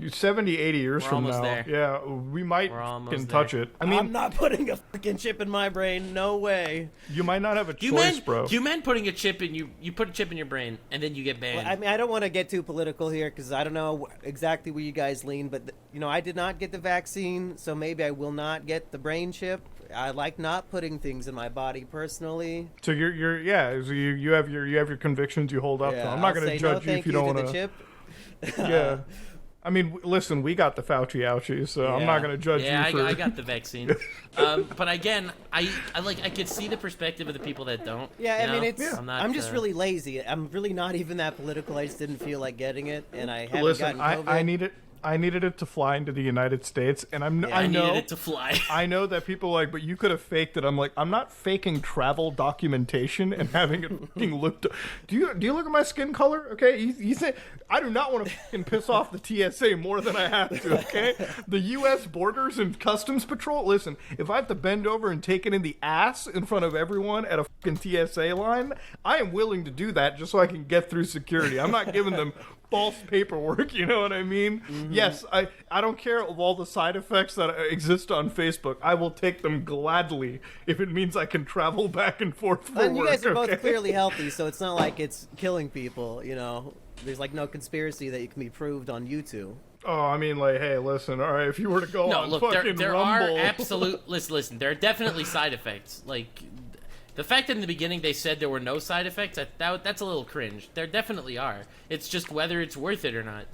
70, 80 years We're from almost now, there. yeah, we might We're almost can there. touch it. I mean, I'm not putting a freaking chip in my brain. No way. you might not have a choice, bro. Do you mind putting a chip in you put a chip in your brain and then you get banned? Well, I mean, I don't want to get too political here because I don't know exactly where you guys lean, but I did not get the vaccine, so maybe I will not get the brain chip. I like not putting things in my body personally. So so you have your convictions you hold up. Yeah, So I'm not I'll going to say judge no you if you don't to want the to. chip. Yeah. I mean, listen, we got the Fauci ouchies, so I'm not Yeah. going to judge yeah, you for. I got the vaccine. But again, I could see the perspective of the people that don't. Yeah, you I mean, know? I'm just really lazy. I'm really not even that political. I just didn't feel like getting it, and I haven't Listen, gotten COVID. I needed it to fly into the United States, and I I know needed it to fly. I know that people are like, but you could have faked it. I'm like, I'm not faking travel documentation and having it fucking looked. Do you look at my skin color? Okay, you think I do not want to fucking piss off the TSA more than I have to. Okay, the U.S. Borders and Customs Patrol. Listen, if I have to bend over and take it in the ass in front of everyone at a fucking TSA line, I am willing to do that just so I can get through security. I'm not giving them false paperwork, you know what I mean? Mm-hmm. Yes, I don't care of all the side effects that exist on Facebook. I will take them gladly if it means I can travel back and forth for And work. you guys are okay? both clearly healthy, so it's not like it's killing people, There's like no conspiracy that you can be proved on YouTube. Oh, I mean, like, hey, listen, all right, if you were to go No, on look, fucking there Rumble... are absolute. Listen, there are definitely side effects. Like the fact that in the beginning they said there were no side effects, that's a little cringe. There definitely are. It's just whether it's worth it or not.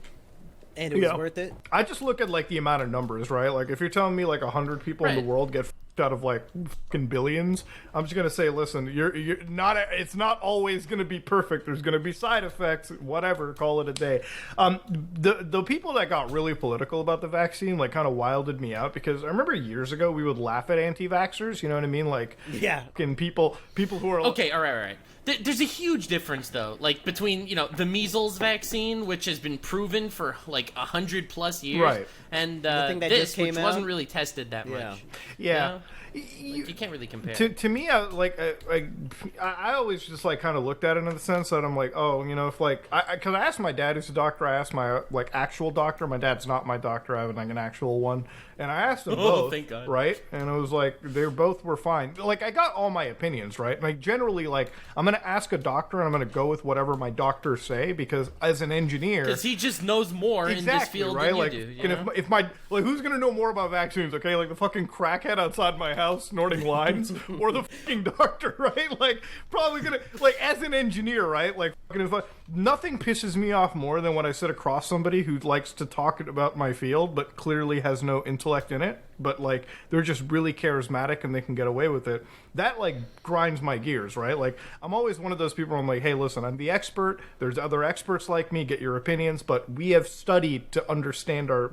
And it was worth it? I just look at, like, the amount of numbers, right? Like, if you're telling me, like, 100 people in the Right. world get out of, like, fucking billions, I'm just gonna say, listen, you're not. It's not always gonna be perfect. There's gonna be side effects. Whatever, call it a day. The people that got really political about the vaccine, like, kind of wilded me out because I remember years ago we would laugh at anti-vaxxers. You know what I mean? Like, Yeah. fucking people who are Okay, all right. There's a huge difference, though, like between the measles vaccine, which has been proven for like 100+ years, Right. and thing that this, just came which out? wasn't really tested that Yeah. much. Yeah. You can't really compare. To me, I always just like kind of looked at it in the sense that I'm like, oh, if like, because I asked my dad who's a doctor, I asked my like actual doctor. My dad's not my doctor. I have like an actual one, and I asked them both, thank God. right? And it was like they both were fine. Like I got all my opinions, right? Like generally, like I'm gonna ask a doctor and I'm gonna go with whatever my doctors say because as an engineer, Because he just knows more in this field right? than you Like, do. You and know? if my like, who's gonna know more about vaccines? Okay, like the fucking crackhead outside my house snorting lines, or the fucking doctor, right? Like, probably gonna like as an engineer, right? Like, fucking, nothing pisses me off more than when I sit across somebody who likes to talk about my field, but clearly has no intellect in it. But like, they're just really charismatic and they can get away with it. That like grinds my gears, right? Like, I'm always one of those people where I'm like, hey, listen, I'm the expert. There's other experts like me. Get your opinions, but we have studied to understand our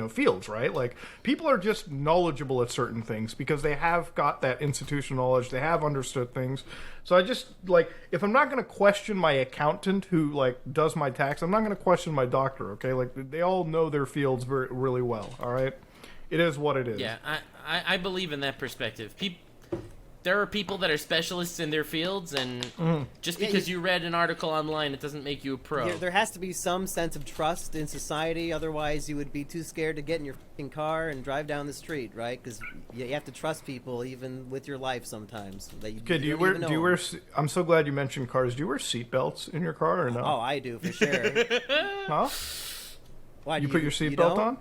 fields, right? Like, people are just knowledgeable at certain things because they have got that institutional knowledge. They have understood things. So I just like, if I'm not going to question my accountant who like does my tax, I'm not going to question my doctor. Okay, like they all know their fields really well. All right. It is what it is. Yeah, I believe in that perspective. There are people that are specialists in their fields, and just because you read an article online, it doesn't make you a pro. There has to be some sense of trust in society, otherwise you would be too scared to get in your fucking car and drive down the street, right? Because you have to trust people even with your life sometimes. Okay, do you wear? I'm so glad you mentioned cars. Do you wear seatbelts in your car or no? Oh, I do for sure. Huh? Why, You put your seatbelt on?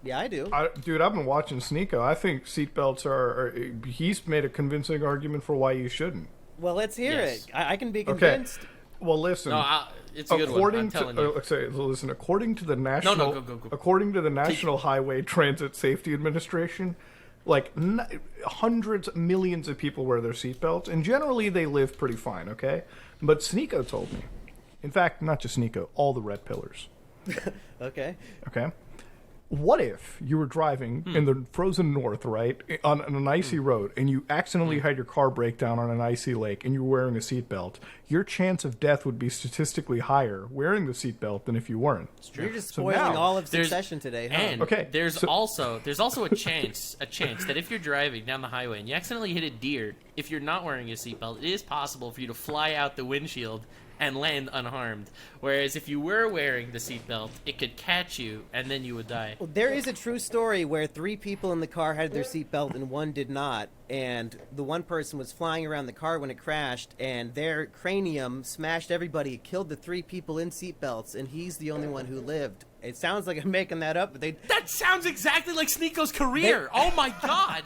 Yeah, I do. Dude, I've been watching Sneeko. I think seatbelts are. He's made a convincing argument for why you shouldn't. Well, let's hear Yes. it. I can be convinced. Well, listen. No, it's a good one. I'm telling you. Listen. According to the national, go. According to the National Highway Transit Safety Administration, like hundreds, millions of people wear their seatbelts, and generally they live pretty fine. Okay, but Sneeko told me. In fact, not just Sneeko, all the red pillars. Okay. Okay. What if you were driving in the frozen north, right, on an icy road, and you accidentally had your car break down on an icy lake, and you were wearing a seatbelt? Your chance of death would be statistically higher wearing the seatbelt than if you weren't. You're just So spoiling now- all of There's- Succession today, huh? And there's so- also a chance that if you're driving down the highway and you accidentally hit a deer if you're not wearing a seatbelt, it is possible for you to fly out the windshield and land unharmed. Whereas if you were wearing the seatbelt, it could catch you and then you would die. Well, there is a true story where 3 people in the car had their seatbelt and 1 did not. And the one person was flying around the car when it crashed, and their cranium smashed everybody. It killed the 3 people in seatbelts, and he's the only one who lived. It sounds like I'm making that up, but That sounds exactly like Sneako's career. Oh my god.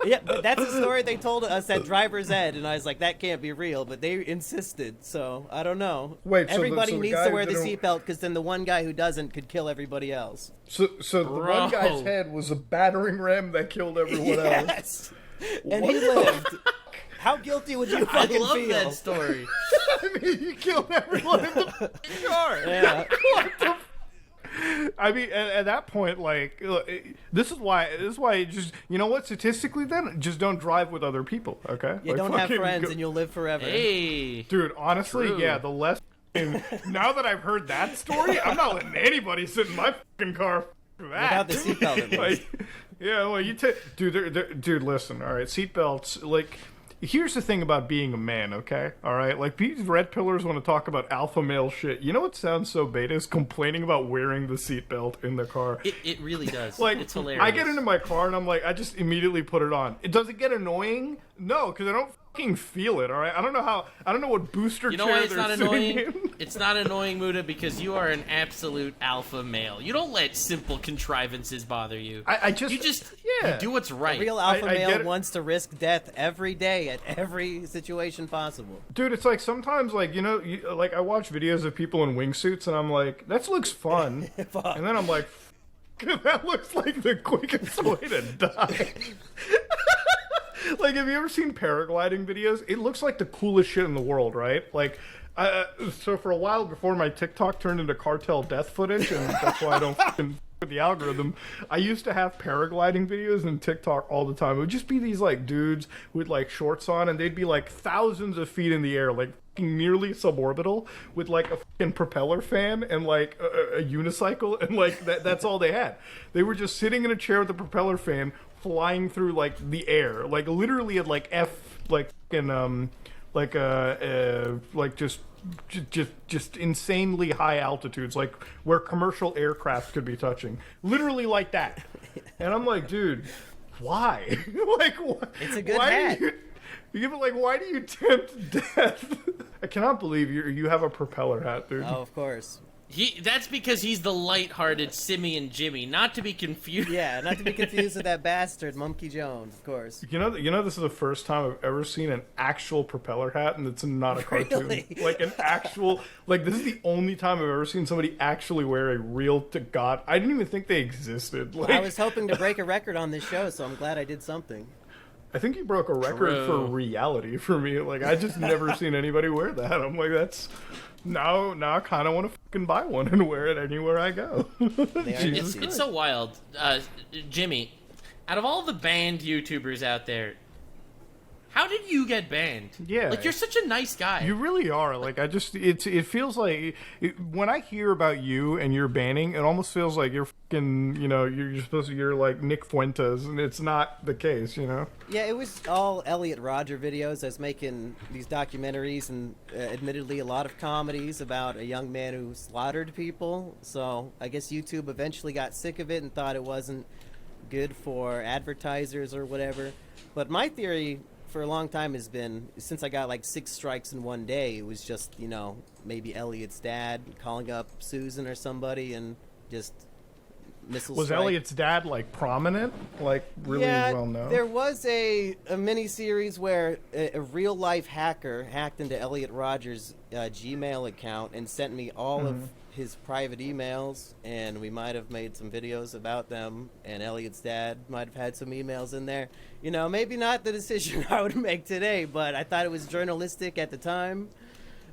yeah, but that's the story they told us at Driver's Ed, and I was like, that can't be real, but they insisted, so I don't know. Wait, so everybody the needs guy to wear the didn't- seatbelt, because then the one guy who doesn't could kill everybody else. So the one guy's head was a battering ram that killed everyone else. Yes, and he lived. How guilty would you I fucking love feel? that story. I mean, you killed everyone in the car. Yeah. I mean, at that point, like, this is why just, you know what, statistically then, just don't drive with other people, okay? You Like, don't have fucking friends go- and you'll live forever. Hey. Dude, honestly, True. yeah, the less... now that I've heard that story, I'm not letting anybody sit in my fucking car for that. Without the seatbelt, at least. Like, yeah, well, you take... Dude, listen, all right, seatbelts, like... Here's the thing about being a man, okay? All right? Like, these red pillars want to talk about alpha male shit. You know what sounds so beta is complaining about wearing the seatbelt in the car. It really does. Like, It's hilarious. I get into my car and I'm like, I just immediately put it on. Does it get annoying? No, because I don't fucking feel it, all right? I don't know what booster You know chair why it's they're not sitting annoying? in. It's not annoying, Muda, because you are an absolute alpha male. You don't let simple contrivances bother you. I just... You just Yeah. you do what's right. Real alpha I get male it. wants to risk death every day at every situation possible. Dude, it's like sometimes, like, you know, like I watch videos of people in wingsuits and I'm like, that looks fun. And then I'm like, that looks like the quickest way to die. Like, have you ever seen paragliding videos? It looks like the coolest shit in the world, right? Like, so for a while before my TikTok turned into cartel death footage, and that's why I don't fucking with the algorithm, I used to have paragliding videos in TikTok all the time. It would just be these, like, dudes with, like, shorts on, and they'd be, like, thousands of feet in the air, like, fucking nearly suborbital, with, like, a fucking propeller fan and, like, a unicycle, and, like, that's all they had. They were just sitting in a chair with a propeller fan, flying through, like, the air, like, literally at, like, just insanely high altitudes, like where commercial aircraft could be touching, literally like that. And I'm like, dude, why? Like, It's a good why hat. do why do you tempt death? I cannot believe you have a propeller hat, dude. Oh, of course. That's because he's the lighthearted Simian Jimmy, not to be confused. Yeah, not to be confused with that bastard, Mumkey Jones, of course. You know, this is the first time I've ever seen an actual propeller hat, and it's not a cartoon. Really? Like an actual, like this is the only time I've ever seen somebody actually wear a real to God. I didn't even think they existed. Like, I was hoping to break a record on this show, so I'm glad I did something. I think you broke a record for reality for me. Like, I just never seen anybody wear that. I'm like, that's now I kind of want to fucking buy one and wear it anywhere I go. They are Jesus. good. It's so wild. Jimmy, out of all the banned YouTubers out there, how did you get banned? Yeah. Like, you're such a nice guy. You really are. Like, it feels like when I hear about you and your banning, it almost feels like you're fucking, you know, you're like Nick Fuentes, and it's not the case, you know? Yeah, it was all Elliot Rodger videos. I was making these documentaries and admittedly a lot of comedies about a young man who slaughtered people. So I guess YouTube eventually got sick of it and thought it wasn't good for advertisers or whatever. But my theory for a long time has been, since I got like 6 strikes in one day, it was just, you know, maybe Elliot's dad calling up Susan or somebody and just missile Was strike. Elliot's dad, like, prominent? Like, really well known? There was a mini series where a real life hacker hacked into Elliot Rodger's Gmail account and sent me all of his private emails, and we might have made some videos about them, and Elliot's dad might have had some emails in there. You know, maybe not the decision I would make today, but I thought it was journalistic at the time.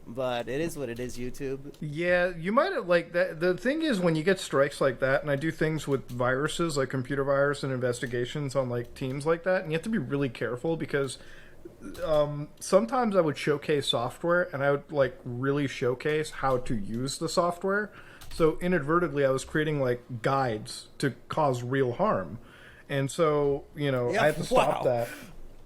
But it is what it is, YouTube. Yeah, you might have, like, that. The thing is, when you get strikes like that, and I do things with viruses, like computer virus and investigations on, like, teams like that, and you have to be really careful because sometimes I would showcase software, and I would, like, really showcase how to use the software. So inadvertently, I was creating, like, guides to cause real harm. And so, you know, I had to stop that.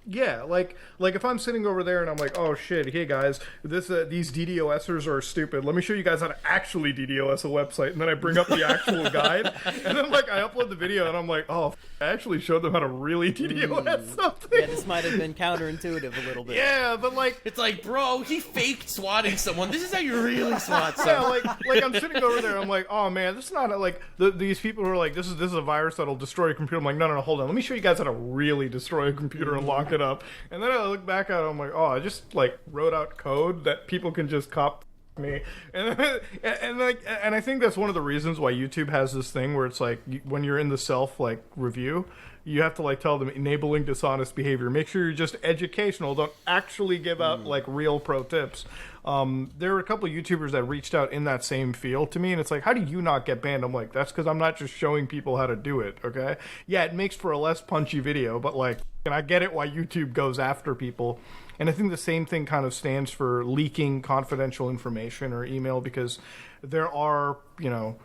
Yeah, like if I'm sitting over there and I'm like, oh shit, hey guys, these DDoSers are stupid. Let me show you guys how to actually DDoS a website, and then I bring up the actual guide, and then like I upload the video, and I'm like, oh, I actually showed them how to really DDoS something. Yeah, this might have been counterintuitive a little bit. Yeah, but like, It's like, bro, he faked swatting someone. This is how you really swat yeah, someone. like I'm sitting over there, I'm like, oh man, this is not like these people who are like, this is a virus that'll destroy a computer. I'm like, no, hold on, let me show you guys how to really destroy a computer and lock it up. And then I look back at it, I'm like, oh, I just like wrote out code that people can just cop me. And I think that's one of the reasons why YouTube has this thing where it's like when you're in the self like review, you have to like tell them enabling dishonest behavior. Make sure you're just educational. Don't actually give out like real pro tips. There were a couple of YouTubers that reached out in that same field to me, and it's like, how do you not get banned? I'm like, that's because I'm not just showing people how to do it, okay? Yeah, it makes for a less punchy video, but like, and I get it why YouTube goes after people. And I think the same thing kind of stands for leaking confidential information or email, because there are, you know,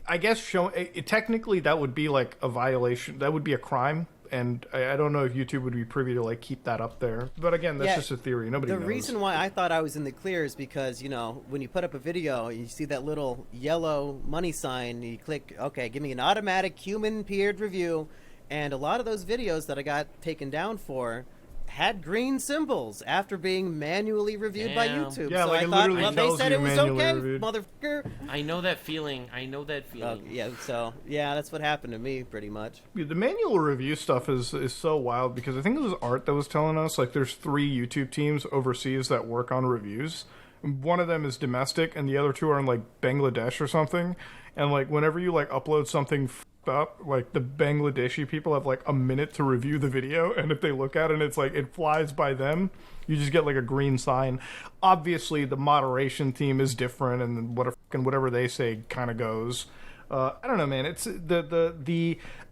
I guess technically that would be like a violation. That would be a crime. And I don't know if YouTube would be privy to like keep that up there. But again, that's just a theory. Nobody knows. The reason why I thought I was in the clear is because, you know, when you put up a video, you see that little yellow money sign, you click, okay, give me an automatic human peered review. And a lot of those videos that I got taken down for had green symbols after being manually reviewed by YouTube. Yeah, so like I it thought, literally well, they tells said you it was manually okay, reviewed. motherfucker. I know that feeling. Yeah, so, yeah, that's what happened to me, pretty much. The manual review stuff is so wild, because I think it was Art that was telling us, like, there's 3 YouTube teams overseas that work on reviews. One of them is domestic, and the other 2 are in, like, Bangladesh or something. And, like, whenever you, like, upload something up, like, the Bangladeshi people have, like, a minute to review the video, and if they look at it and it's, like, it flies by them, you just get, like, a green sign. Obviously, the moderation team is different, and whatever they say kind of goes. I don't know, man. It's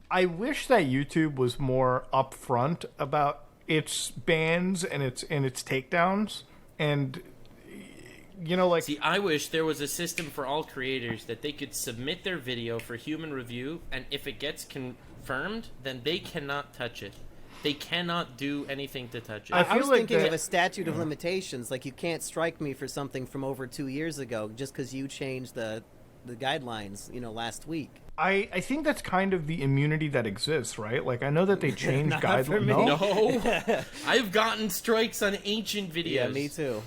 I wish that YouTube was more upfront about its bans and its takedowns, and you know, like, see, I wish there was a system for all creators that they could submit their video for human review, and if it gets confirmed, then they cannot touch it. They cannot do anything to touch it. I was thinking of a statute of limitations, like you can't strike me for something from over 2 years ago just because you changed the guidelines, you know, last week. I think that's kind of the immunity that exists, right? Like, I know that they changed guidelines. No, I've gotten strikes on ancient videos. Yeah, me too.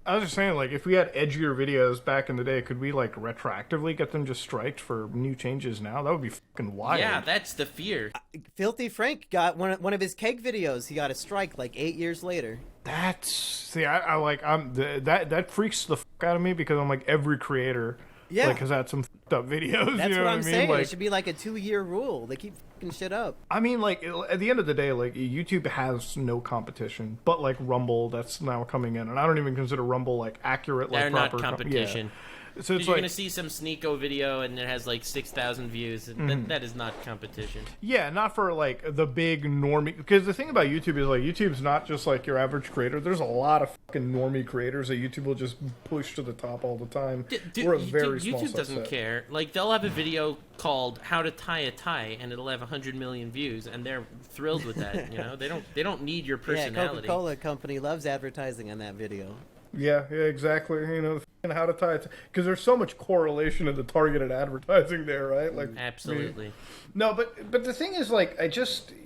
I was just saying, like, if we had edgier videos back in the day, could we, like, retroactively get them just striked for new changes now? That would be fucking wild. Yeah, that's the fear. Filthy Frank got one of his cake videos. He got a strike like 8 years later. That's... See, that freaks the fuck out of me, because I'm like, every creator... Yeah. Like, has had some fucked up videos. That's you know what I'm I mean? saying. Like, It should be like a 2-year rule. They keep fucking shit up. I mean, like, at the end of the day, like, YouTube has no competition, but, like, Rumble, that's now coming in, and I don't even consider Rumble, like, accurate, like, They're proper... not competition. Yeah. So it's you're like, gonna see some Sneeko video and it has like 6,000 views. And that is not competition. yeah, not for like the big normie. Because the thing about YouTube is like YouTube's not just like your average creator. There's a lot of fucking normie creators that YouTube will just push to the top all the time. We're a very small YouTube doesn't subset. care. Like they'll have a video called "How to Tie a Tie" and it'll have 100 million views, and they're thrilled with that. You know, they don't need your Yeah, personality. Coca-Cola company loves advertising on that video. Yeah, exactly. You know, how to tie it, because there's so much correlation in the targeted advertising there, right? Like, Absolutely. No, but the thing is, like,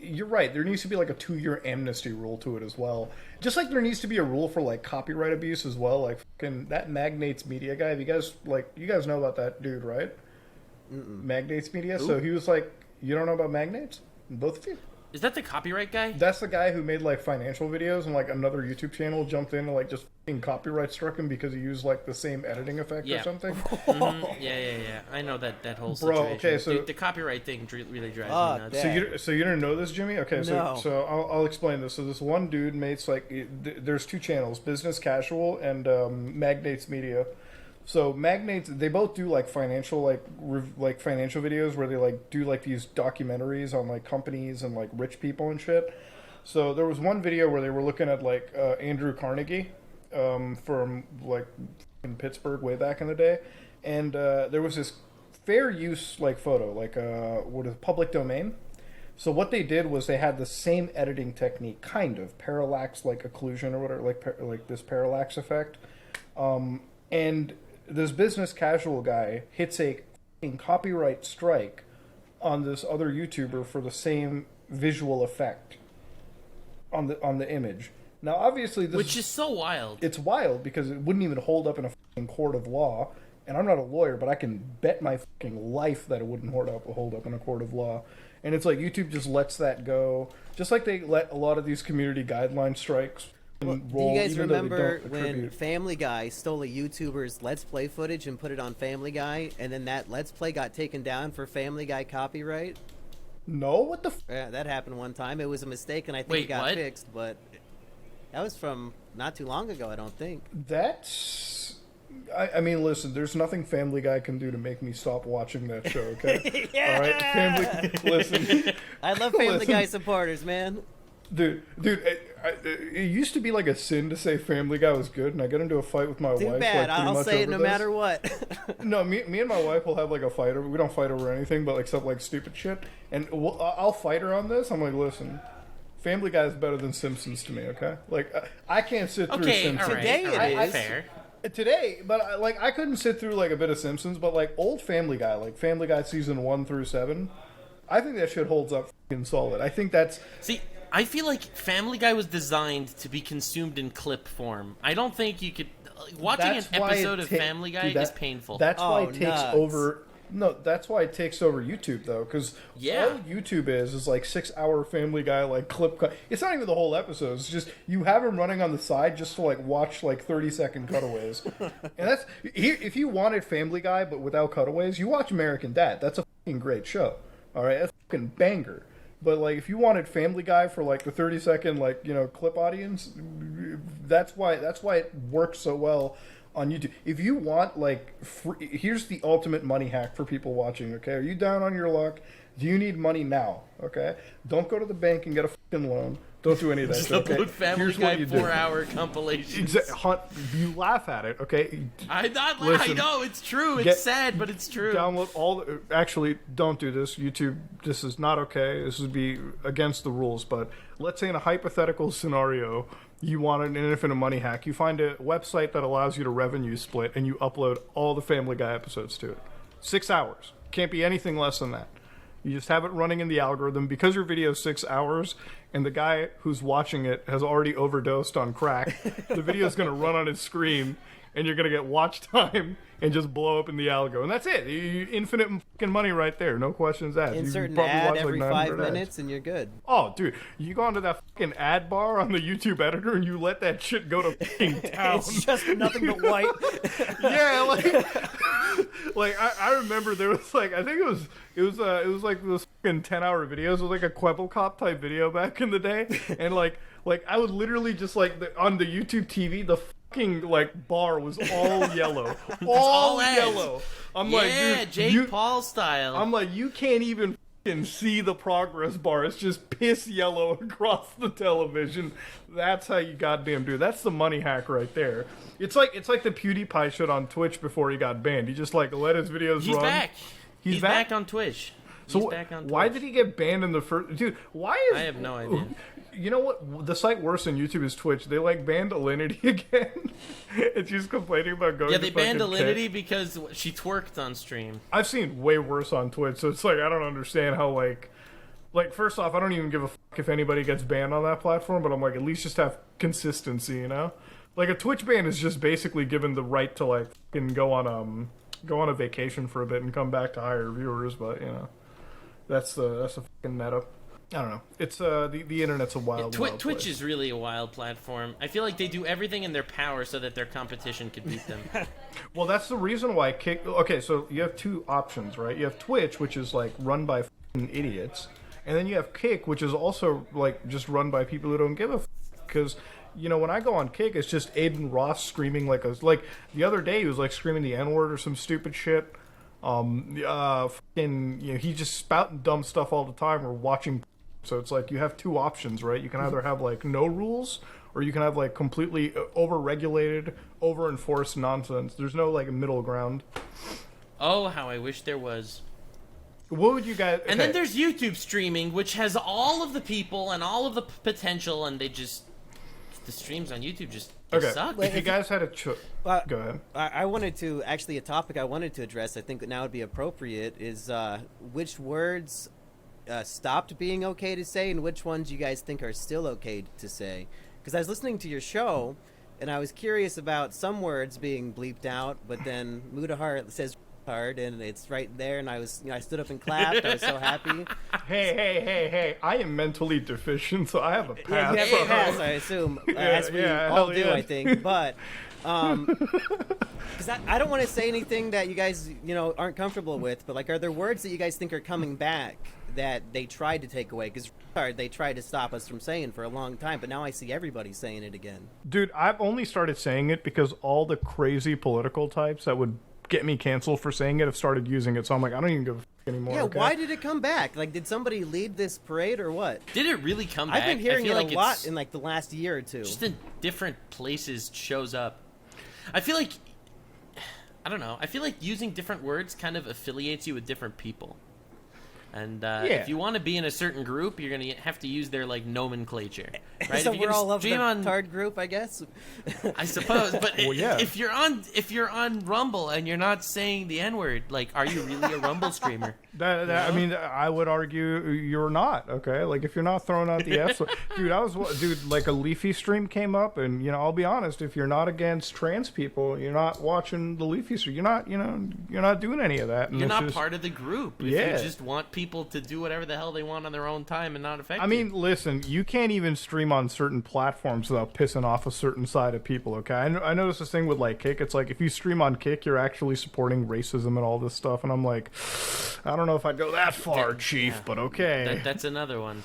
you're right. There needs to be like a 2-year amnesty rule to it as well. Just like there needs to be a rule for like copyright abuse as well. Like, fucking that Magnates Media guy. You guys know about that dude, right? Magnates Media. Ooh. So he was like, you don't know about Magnates? Both of you. Is that the copyright guy? That's the guy who made like financial videos, and like another YouTube channel jumped in and like just copyright struck him because he used like the same editing effect or something. Yeah. I know that whole Bro, situation. okay, so the copyright thing really drives me nuts. So you didn't know this, Jimmy? Okay, No. so I'll explain this. So this one dude makes like there's 2 channels, Business Casual and Magnates Media. So Magnates, they both do like financial financial videos where they like do like these documentaries on like companies and like rich people and shit. So there was one video where they were looking at like Andrew Carnegie from like in Pittsburgh way back in the day, and there was this fair use like photo, like what is public domain. So what they did was they had the same editing technique, kind of parallax, like occlusion or whatever, like this parallax effect. And this business casual guy hits a fucking copyright strike on this other YouTuber for the same visual effect on the image. Now, obviously, which is so wild. It's wild because it wouldn't even hold up in a fucking court of law. And I'm not a lawyer, but I can bet my fucking life that it wouldn't hold up in a court of law. And it's like YouTube just lets that go, just like they let a lot of these community guideline strikes Well, roll. do you guys even though they remember don't when attribute. Family Guy stole a YouTuber's Let's Play footage and put it on Family Guy, and then that Let's Play got taken down for Family Guy copyright? No, what the? Yeah, that happened one time. It was a mistake, and I think Wait, it got what? fixed, but that was from not too long ago, I don't think. That's. I mean, listen. There's nothing Family Guy can do to make me stop watching that show. Okay. Yeah! All right, Family. Listen. I love Family Listen. Guy supporters, man. Dude, it used to be like a sin to say Family Guy was good, and I got into a fight with my Too wife. bad. Like, pretty I'll much say it over no this. matter what. No, me and my wife will have like a fight over. We don't fight over anything, but like stuff like stupid shit. And I'll fight her on this. I'm like, listen, Family Guy is better than Simpsons to me. Okay, like I can't sit through Okay, Simpsons. all right, Today all it right, is. fair. Today, but I couldn't sit through like a bit of Simpsons, but like old Family Guy, like Family Guy season 1 through 7, I think that shit holds up fucking solid. I think that's. See, I feel like Family Guy was designed to be consumed in clip form. I don't think you could. Watching That's an why episode it of ta- Family Guy dude, is painful. That's why Oh, it takes nuts. over. No, that's why it takes over YouTube though, because Yeah. all YouTube is like 6-hour Family Guy like clip cut. It's not even the whole episode. It's just you have him running on the side just to like watch like 30-second cutaways. And that's if you wanted Family Guy but without cutaways, you watch American Dad. That's a fucking great show. All right, that's a fucking banger. But like if you wanted Family Guy for like the 30-second like clip audience, that's why it works so well on YouTube. If you want like here's the ultimate money hack for people watching, okay? Are you down on your luck? Do you need money now? Okay? Don't go to the bank and get a fucking loan. Don't do any of that Just shit, okay? upload Family Here's Guy what you do. 4-hour compilations. You laugh at it, okay? I Listen, know it's true. It's get- sad, but it's true. Download all actually don't do this. YouTube, this is not okay. This would be against the rules, but let's say in a hypothetical scenario you want an infinite money hack. You find a website that allows you to revenue split and you upload all the Family Guy episodes to it. 6 hours. Can't be anything less than that. You just have it running in the algorithm. Because your video is 6 hours and the guy who's watching it has already overdosed on crack, the video is going to run on his screen and you're going to get watch time and just blow up in the algo. And that's it. Infinite fucking money right there. No questions asked. Insert an probably ad watch, like, every 5 900 ads. minutes, and you're good. Oh, dude, you go onto that fucking ad bar on the YouTube editor and you let that shit go to fucking town. It's just nothing but white. Yeah, like I remember there was like I think it was like those fucking 10-hour videos. It was like a Quebble Cop type video back in the day, and like I would literally just like on the YouTube TV the fucking like bar was all yellow, all ads. yellow. I'm like, Yeah, dude, Jake Paul style. I'm like, you can't even fucking see the progress bar. It's just piss yellow across the television. That's how you goddamn do it. That's the money hack right there. It's like the PewDiePie shit on Twitch before he got banned. He just like let his videos He's run. back. He's back? on Twitch. So He's back on why Twitch. did he get banned in the first? Dude, why is? I have no idea. You know what? The site worse than YouTube is Twitch. They like banned Alinity again, and she's complaining about going. Yeah, to they banned fucking Alinity because she twerked on stream. I've seen way worse on Twitch, so it's like I don't understand how like first off, I don't even give a fuck if anybody gets banned on that platform, but I'm like at least just have consistency, you know? Like a Twitch ban is just basically given the right to like fucking go on a vacation for a bit and come back to higher viewers, but you know, that's the fucking meta. I don't know. It's the internet's a wild Twitch place. is really a wild platform. I feel like they do everything in their power so that their competition could beat them. Well, that's the reason why Kick. Okay, so you have two options, right? You have Twitch, which is like run by fucking idiots, and then you have Kick, which is also like just run by people who don't give a fuck. Because you know, when I go on Kick, it's just Aiden Ross screaming like the other day he was like screaming the N-word or some stupid shit. Fucking, you know, he's just spouting dumb stuff all the time or watching. So it's like you have two options, right? You can either have like no rules, or you can have like completely over-regulated, over-enforced nonsense. There's no like middle ground. Oh, how I wish there was. What would you guys? And then there's YouTube streaming, which has all of the people and all of the potential, and the streams on YouTube just suck. If you guys had a go ahead. I wanted to actually, a topic I wanted to address, I think that now would be appropriate, is which words stopped being okay to say and which ones you guys think are still okay to say. Because I was listening to your show and I was curious about some words being bleeped out, but then Mudahar says hard and it's right there, and I stood up and clapped. I was so happy. Hey! I am mentally deficient, so I have a pass. Yeah, you have a pass, I assume, as we all do, I think. But because I don't want to say anything that you guys aren't comfortable with. But like, are there words that you guys think are coming back that they tried to take away? Because they tried to stop us from saying for a long time, but now I see everybody saying it again. Dude, I've only started saying it because all the crazy political types that would get me canceled for saying it have started using it, so I'm like, I don't even give a f anymore. Yeah, okay? Why did it come back? Like, did somebody lead this parade or what? Did it really come back? I've been hearing it like a lot in like the last year or two. Just in different places shows up. I feel like, I don't know, I feel like using different words kind of affiliates you with different people. And if you want to be in a certain group, you're going to have to use their, like, nomenclature. Right? So if you're we're all of the on tard group, I guess? I suppose. But well, yeah. if you're on Rumble and you're not saying the N-word, like, are you really a Rumble streamer? I mean, I would argue you're not, okay? Like, if you're not throwing out the F, dude, like a Leafy stream came up, and, I'll be honest, if you're not against trans people, you're not watching the Leafy stream. You're not doing any of that. And you're not part of the group. If yeah. you just want people to do whatever the hell they want on their own time and not affect you. I mean, listen, you can't even stream on certain platforms without pissing off a certain side of people, okay? I noticed this thing with, like, Kick. It's like, if you stream on Kick, you're actually supporting racism and all this stuff, and I'm like, I don't know if I'd go that far, Chief, yeah. but okay. That's another one.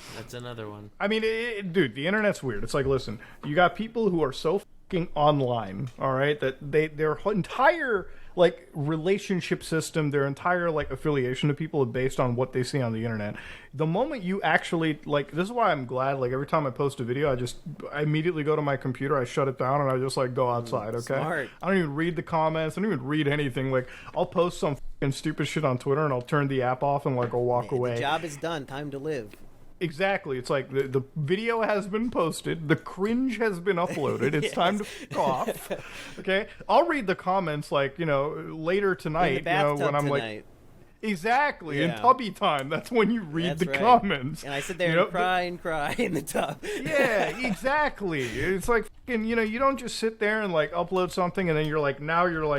I mean, dude, the internet's weird. It's like, listen, you got people who are so fucking online, all right, that their entire, like, relationship system, their entire, like, affiliation to people is based on what they see on the internet. The moment you actually, like, this is why I'm glad, like, every time I post a video, I immediately go to my computer, I shut it down, and I just, like, go outside, okay? Smart. I don't even read the comments, I don't even read anything. Like, I'll post some fucking stupid shit on Twitter, and I'll turn the app off and, like, I'll walk away. The job is done. Time to live. Exactly. It's like the video has been posted, the cringe has been uploaded. It's Yes. time to f off. Okay, I'll read the comments like later tonight. In the bathtub when I'm tonight. like, exactly in Yeah. tubby time. That's when you read That's the right. comments. And I sit there and cry in the tub. Yeah, exactly. It's like fucking, you don't just sit there and like upload something and then you're like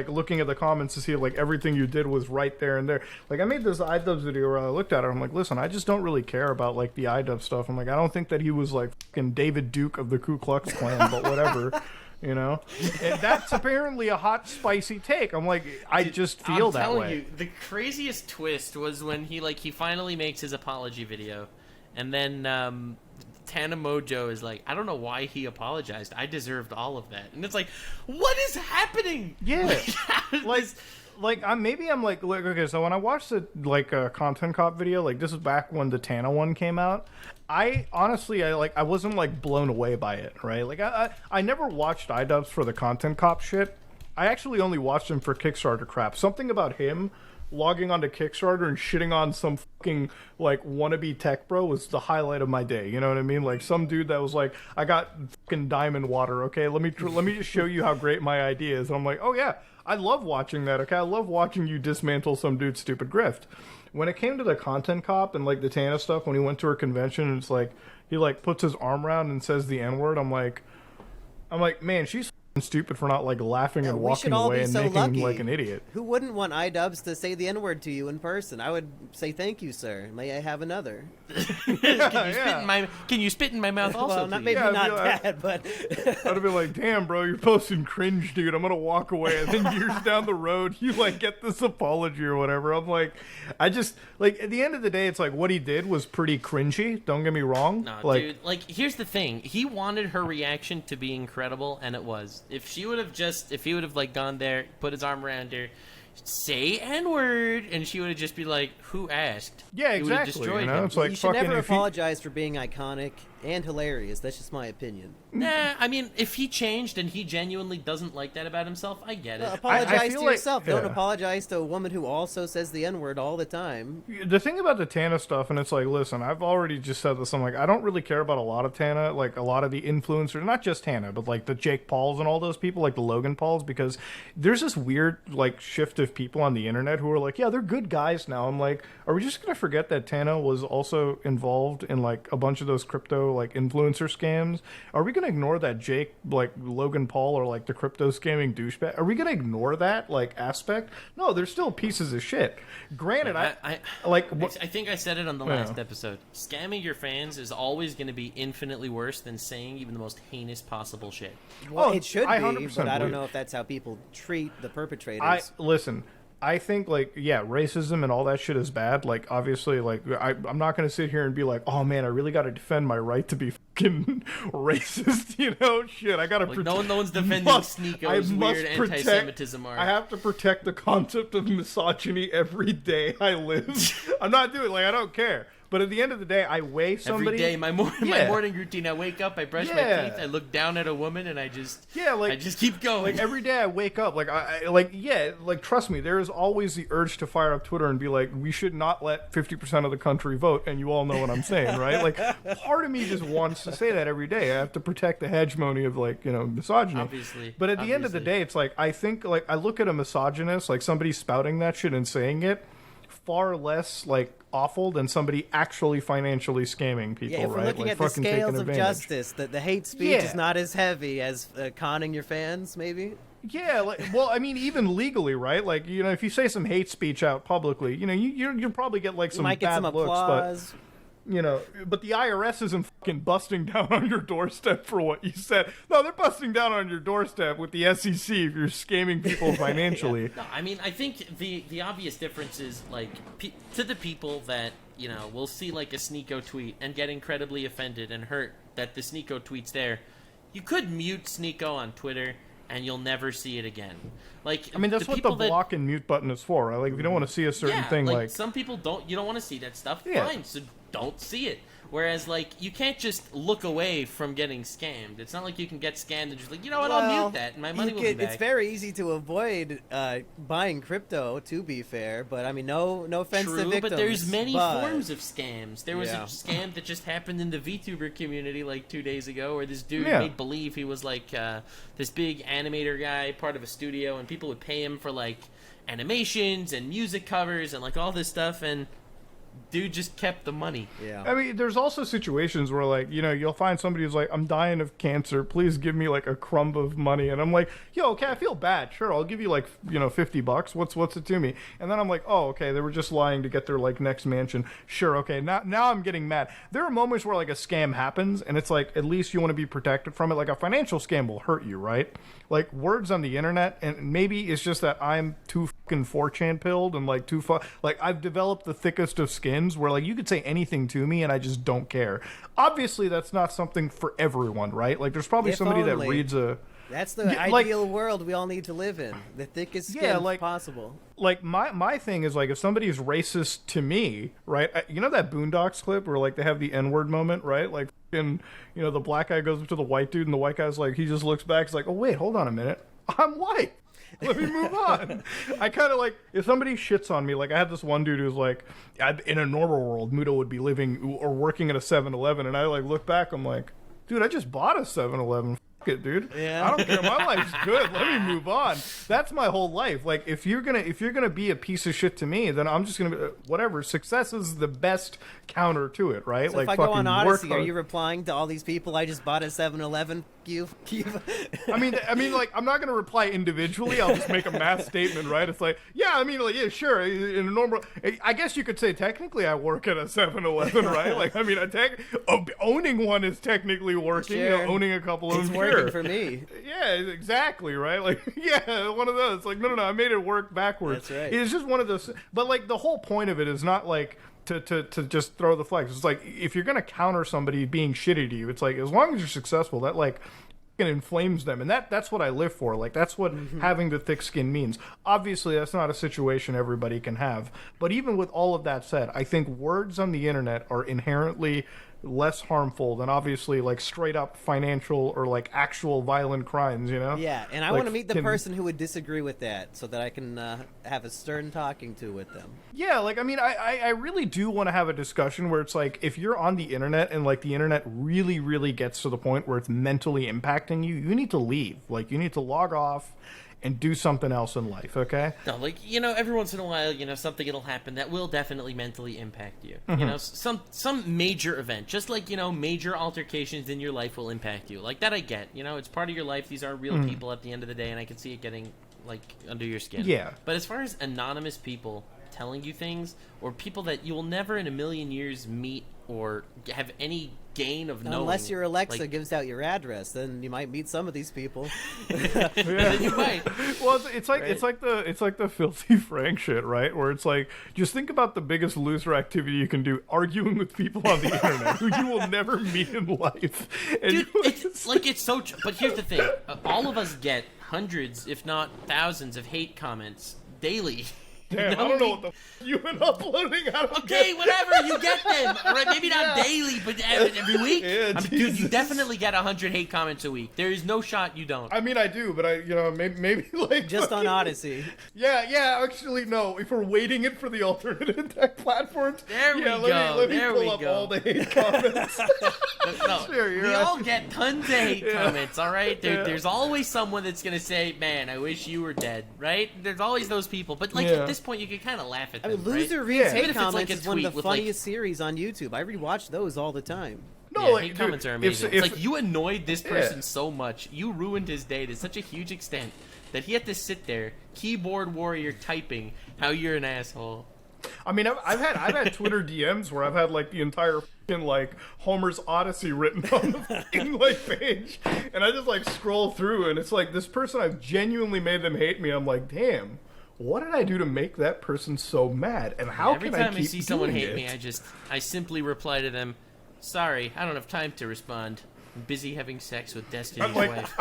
looking at the comments to see if like everything you did was right there and there. Like I made this iDubbbz video where I looked at it. I'm like, listen, I just don't really care about like the iDubbbz stuff. I'm like, I don't think that he was like fucking David Duke of the Ku Klux Klan, but whatever. And that's apparently a hot, spicy take. I'm like, I just feel that way. I'm telling you, the craziest twist was when he finally makes his apology video, and then Tana Mojo is like, I don't know why he apologized. I deserved all of that, and it's like, what is happening? Yeah, maybe I'm like, okay. So when I watched the Content Cop video, like this is back when the Tana one came out. I honestly, I wasn't like blown away by it, right? Like I never watched iDubbbz for the Content Cop shit. I actually only watched him for Kickstarter crap. Something about him logging onto Kickstarter and shitting on some fucking like wannabe tech bro was the highlight of my day. You know what I mean? Like some dude that was like, I got fucking diamond water. Okay, let me just show you how great my idea is. And I'm like, oh yeah, I love watching that. Okay, I love watching you dismantle some dude's stupid grift. When it came to the Content Cop and like the Tana stuff, when he went to her convention, and it's like he like puts his arm around and says the N-word. I'm like, man, she's stupid for not like laughing and walking away and making him like an idiot. Who wouldn't want iDubbbz to say the N-word to you in person? I would say thank you, sir. May I have another? Can you spit in my mouth also? Well, not that, but I'd have been like, damn, bro, you're posting cringe, dude. I'm gonna walk away. And then years down the road, you like get this apology or whatever. I'm like, I just like at the end of the day, it's like what he did was pretty cringy. Don't get me wrong. No, like, dude. Like, here's the thing. He wanted her reaction to be incredible, and it was. If he would have like gone there, put his arm around her, say N-word, and she would have just be like, who asked? Yeah, exactly. It would have destroyed him. It's like you should fucking never apologize for being iconic and hilarious. That's just my opinion. Nah, I mean, if he changed and he genuinely doesn't like that about himself, I get it. Apologize feel to like- yourself. Don't yeah. apologize to a woman who also says the N-word all the time. The thing about the Tana stuff, and it's like, listen, I've already just said this. I'm like, I don't really care about a lot of Tana, like a lot of the influencers, not just Tana, but like the Jake Pauls and all those people, like the Logan Pauls, because there's this weird like shift of people on the internet who are like, yeah, they're good guys now. I'm like, are we just gonna forget that Tana was also involved in like a bunch of those crypto like influencer scams? Are we gonna ignore that Jake, like Logan Paul, or like the crypto scamming douchebag? Are we gonna ignore that like aspect? No, they're still pieces of shit. Granted, I think I said it on the last episode. Scamming your fans is always going to be infinitely worse than saying even the most heinous possible shit. Well, it should I be, 100% but I don't believe. know if that's how people treat the perpetrators. Listen. I think, like, yeah, racism and all that shit is bad. Like, obviously, like, I'm not going to sit here and be like, oh, man, I really got to defend my right to be fucking racist, you know? Shit, I got to protect... No one's defending Sneeko's weird anti-Semitism art. I have to protect the concept of misogyny every day I live. I'm not doing it. Like, I don't care. But at the end of the day, I weigh somebody... Every day, my morning routine, I wake up, I brush my Yeah. teeth, I look down at a woman, and I just keep going. Like every day I wake up, like trust me, there is always the urge to fire up Twitter and be like, we should not let 50% of the country vote, and you all know what I'm saying, right? Like, part of me just wants to say that every day. I have to protect the hegemony of, like, you know, misogyny. Obviously. But at the end of the day, it's like, I think, like, I look at a misogynist, like somebody spouting that shit and saying it, far less, like, awful than somebody actually financially scamming people, Yeah, if we're right? looking Like, at the fucking taking scales of advantage. justice, the hate speech Yeah. is not as heavy as conning your fans, maybe? Yeah, like, well, I mean, even legally, right? Like, you know, if you say some hate speech out publicly, you know, you'll probably get like You some might get bad some looks, applause. but you know, but the IRS isn't fucking busting down on your doorstep for what you said. No, they're busting down on your doorstep with the SEC if you're scamming people financially. No, I mean, I think the obvious difference is, like, to the people that, you know, will see, like, a Sneeko tweet and get incredibly offended and hurt that the Sneeko tweet's there, you could mute Sneeko on Twitter and you'll never see it again. Like, I mean, that's what the block and mute button is for, right? Like, if you don't want to see a certain thing, like... some people you don't want to see that stuff, Yeah. fine, so don't see it. Whereas, like, you can't just look away from getting scammed. It's not like you can get scammed and just like, you know what, I'll mute that and my money will be back. It's very easy to avoid buying crypto, to be fair, but I mean, no offense to True, victims. but there's many but- forms of scams. There was a scam that just happened in the VTuber community like 2 days ago, where this dude made believe he was like this big animator guy, part of a studio, and people would pay him for like animations and music covers and like all this stuff, and dude just kept the money. Yeah. I mean, there's also situations where, like, you know, you'll find somebody who's like, I'm dying of cancer, please give me like a crumb of money, and I'm like, yo, okay, I feel bad, sure, I'll give you like, you know, $50, what's it to me? And then I'm like, oh, okay, they were just lying to get their like next mansion, sure, okay, now I'm getting mad. There are moments where like a scam happens and it's like, at least you want to be protected from it. Like, a financial scam will hurt you, right? Like, words on the internet, and maybe it's just that I'm too fucking 4chan pilled and like like, I've developed the thickest of skins where like you could say anything to me and I just don't care. Obviously that's not something for everyone, right? Like, there's probably If somebody only. that reads a... That's the Yeah, like- ideal world we all need to live in. The thickest skin Yeah, like- possible. Like, my thing is, like, if somebody's racist to me, right? You know that Boondocks clip where, like, they have the N-word moment, right? Like, and you know, the black guy goes up to the white dude, and the white guy's like, he just looks back, he's like, oh, wait, hold on a minute. I'm white. Let me move on. I kind of like, if somebody shits on me, like, I had this one dude who's like, in a normal world, Mudo would be living or working at a 7-Eleven, and I, like, look back, I'm like, dude, I just bought a 7-Eleven. It, dude. Yeah. I don't care. My life's good. Let me move on. That's my whole life. Like, if you're gonna be a piece of shit to me, then I'm just gonna be whatever. Success is the best counter to it, right? So like, if I go on fucking work Odyssey, are hard. you replying to all these people? I just bought a 7-Eleven. I mean, like, I'm not gonna reply individually. I'll just make a mass statement, right? It's like, yeah, I mean, like, yeah, sure. In a normal, I guess you could say technically I work at a 7-Eleven, right? Like, I mean, owning one is technically working. Sure. You know, owning a couple of It's them, working sure. for me. Yeah, exactly, right? Like, yeah, one of those. Like, no, I made it work backwards. That's right. It's just one of those. But, like, the whole point of it is not, like, to just throw the flags. It's like, if you're going to counter somebody being shitty to you, it's like, as long as you're successful, that, like, it inflames them. And that's what I live for. Like, that's what having the thick skin means. Obviously, that's not a situation everybody can have. But even with all of that said, I think words on the internet are inherently less harmful than obviously like straight up financial or like actual violent crimes, you know? Yeah, and I Like, want to meet the can- person who would disagree with that so that I can have a stern talking to with them. Yeah, like, I mean, I really do want to have a discussion where it's like, if you're on the internet and like the internet really, really gets to the point where it's mentally impacting you, you need to leave. Like, you need to log off and do something else in life, okay? No, like, you know, every once in a while, you know, something will happen that will definitely mentally impact you. You know, some major event, just like, you know, major altercations in your life will impact you. Like, that I get. You know, it's part of your life. These are real people at the end of the day, and I can see it getting, like, under your skin. Yeah. But as far as anonymous people telling you things, or people that you will never in a million years meet or have any gain of knowing. Unless your Alexa like, gives out your address, then you might meet some of these people. then you might. Well, it's like Right. it's like the filthy Frank shit, right? Where it's like, just think about the biggest loser activity you can do: arguing with people on the internet who you will never meet in life. And Dude, you- it's like it's so. But here's the thing: all of us get hundreds, if not thousands, of hate comments daily. damn, I don't know what the you've been uploading. I don't Okay, get- whatever, you get them. All right, maybe not daily, but every week. Yeah, I mean, dude, you Jesus. definitely get 100 hate comments a week. there is no shot you don't. I mean, I do, but maybe like Just on fucking- Odyssey. Yeah, actually, no. If we're waiting it for the alternative tech platforms, There we yeah, go, let me there pull we up go. all the hate comments. No, Sure, you're we right. all get tons of hate Yeah. comments, all right? Yeah. There's always someone that's going to say, man, I wish you were dead, right? There's always those people. But, like, Yeah. at this point, you can kind of laugh at I them, mean, Loser right? Reads Yeah. Hate Even if it's like Comments a is one of tweet the with, like- funniest series on YouTube. I rewatch those all the time. No, Yeah, like, hate dude, comments are if- amazing. if- It's like, you annoyed this person Yeah. so much, you ruined his day to such a huge extent that he had to sit there, keyboard warrior typing, how you're an asshole. I mean, I've had Twitter DMs where I've had like the entire fucking like Homer's Odyssey written on the fucking like page, and I just like scroll through, and it's like this person, I've genuinely made them hate me. I'm like, damn, what did I do to make that person so mad? And how Every can I time keep I see someone doing hate it? me, I simply reply to them, sorry, I don't have time to respond. I'm busy having sex with Destiny's I'm like, wife.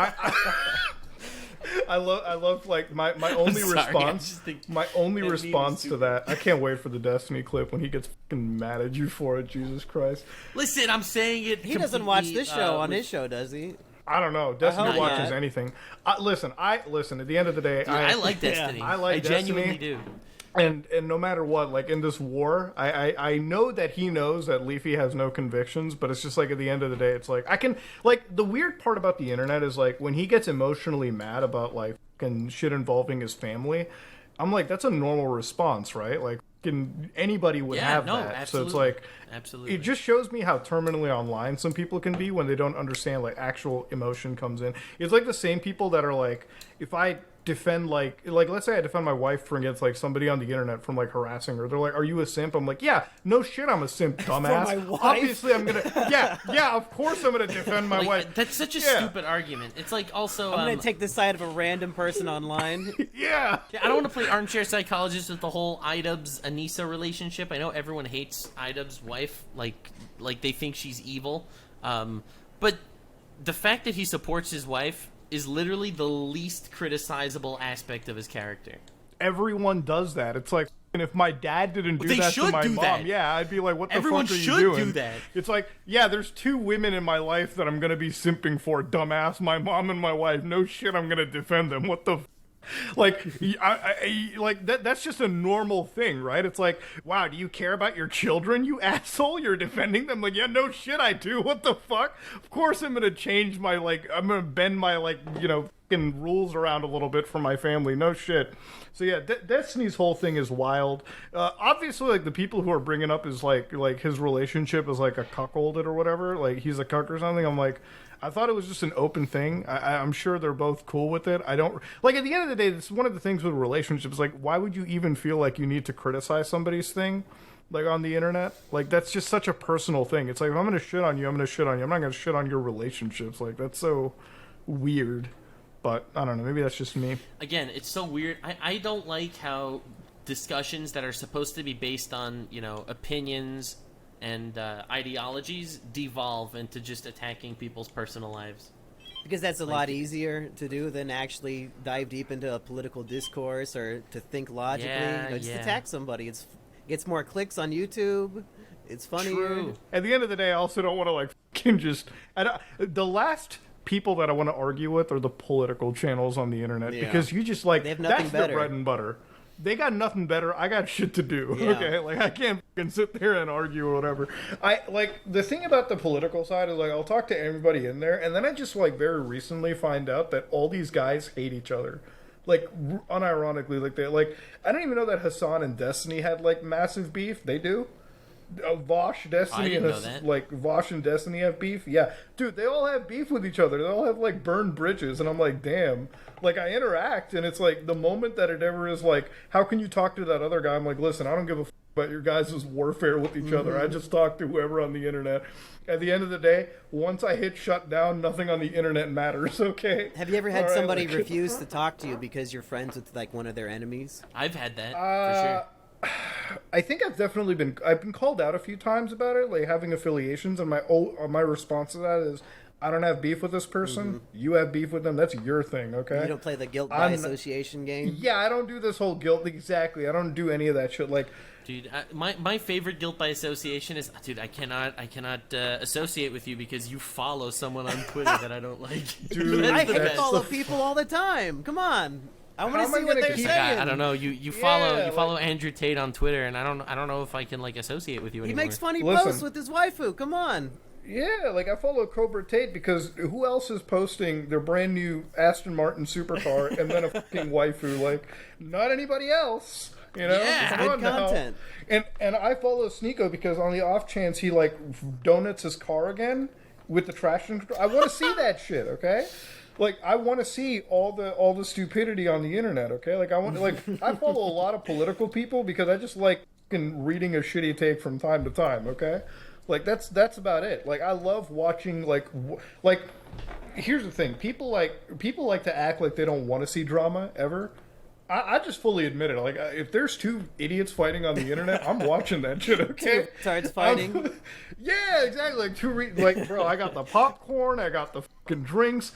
I love like my only sorry, I response. just think My only that meme is response to stupid. that. I can't wait for the Destiny clip when he gets fucking mad at you for it. Jesus Christ. Listen, I'm saying it He doesn't watch completely, this show on with- his show, does he? I don't know. Destiny hope watches not. anything. Listen. At the end of the day, Dude, I like Destiny. I like I genuinely Destiny. do. And no matter what, like in this war, I know that he knows that Leafy has no convictions, but it's just like at the end of the day, it's like I can like the weird part about the internet is like when he gets emotionally mad about like fucking shit involving his family, I'm like that's a normal response, right? Like anybody would Yeah, have no, that. absolutely. So it's like Absolutely. it just shows me how terminally online some people can be when they don't understand like actual emotion comes in. It's like the same people that are like, if I defend like let's say I defend my wife for against like somebody on the internet from like harassing her, they're like, are you a simp? I'm like, yeah, no shit, I'm a simp, dumbass. my wife? Obviously I'm gonna yeah, of course I'm gonna defend my Like, wife. that's such a Yeah. stupid argument. It's like also I'm gonna take the side of a random person online. Yeah. I don't want to play armchair psychologist with the whole Idubbbz Anissa relationship. I know everyone hates Idubbbz's wife, like they think she's evil. But the fact that he supports his wife is literally the least criticizable aspect of his character. Everyone does that. It's like, and if my dad didn't do They that to should my do mom, that. yeah, I'd be like, what the Everyone fuck are you should doing? do that. It's like, yeah, there's two women in my life that I'm gonna be simping for, dumbass. My mom and my wife. No shit, I'm gonna defend them. What the like, like that's just a normal thing, right? It's like, wow, do you care about your children, you asshole? You're defending them? Like, yeah, no shit, I do. What the fuck? Of course I'm gonna change my, like, I'm gonna bend my, like, you know, fucking rules around a little bit for my family. No shit. So yeah, Destiny's whole thing is wild. Obviously, like, the people who are bringing up is like his relationship is like a cuckolded or whatever, like he's a cuck or something. I'm like, I thought it was just an open thing. I'm sure they're both cool with it. I don't like, at the end of the day, it's one of the things with relationships. Like, why would you even feel like you need to criticize somebody's thing, like on the internet? Like, that's just such a personal thing. It's like, if I'm gonna shit on you, I'm gonna shit on you. I'm not gonna shit on your relationships. Like, that's so weird. But I don't know. Maybe that's just me. Again, it's so weird. I don't like how discussions that are supposed to be based on, you know, opinions and ideologies devolve into just attacking people's personal lives. Because that's a lot easier to do than actually dive deep into a political discourse or to think logically. Yeah, You know, just yeah. attack somebody. It gets more clicks on YouTube. It's funny. True. At the end of the day, I also don't want to like fucking just. The last people that I want to argue with are the political channels on the internet because you just like They have nothing that's better. their bread and butter. They got nothing better. I got shit to do. Yeah. Okay, like I can't fucking sit there and argue or whatever. I like the thing about the political side is like I'll talk to everybody in there, and then I just like very recently find out that all these guys hate each other. Like unironically, like they like I don't even know that Hassan and Destiny had like massive beef. They do. Vosh, Destiny, didn't and know that. like Vosh and Destiny have beef. Yeah, dude, they all have beef with each other. They all have like burned bridges, and I'm like, damn. Like I interact, and it's like the moment that it ever is like, how can you talk to that other guy? I'm like, listen, I don't give a about your guys' warfare with each other. I just talk to whoever on the internet. At the end of the day, once I hit shut down, nothing on the internet matters. Okay. Have you ever had All right, somebody like- refuse to talk to you because you're friends with like one of their enemies? I've had that for sure. I think I've been called out a few times about it, like having affiliations, and my response to that is, I don't have beef with this person. You have beef with them. That's your thing, okay? You don't play the guilt by I'm- association game. Yeah, I don't do this whole guilt. Exactly. I don't do any of that shit. Like, Dude, my favorite guilt by association is, dude, I cannot associate with you because you follow someone on Twitter that I don't like. Dude, That's I the can best. follow people all the time. Come on. I want How to am I see what gonna they're keep- saying. I don't know. You follow Yeah, you follow Andrew Tate on Twitter, and I don't know if I can like associate with you He anymore. makes funny Listen. posts with his waifu. Come on. yeah, like I follow Cobra Tate because who else is posting their brand new Aston Martin supercar and then a fucking waifu? Like, not anybody else. You know, Yeah. Come Good on now. content. And I follow Sneeko because on the off chance he like donuts his car again with the traction control, I want to see that shit. Okay, like I want to see all the stupidity on the internet. Okay, like I follow a lot of political people because I just like fucking reading a shitty take from time to time. Okay, like that's about it. Like I love watching like. Here's the thing: people like to act like they don't want to see drama ever. I just fully admit it. Like, if there's two idiots fighting on the internet, I'm watching that shit. Okay, Starts fighting. yeah, exactly. Like bro, I got the popcorn, I got the fucking drinks.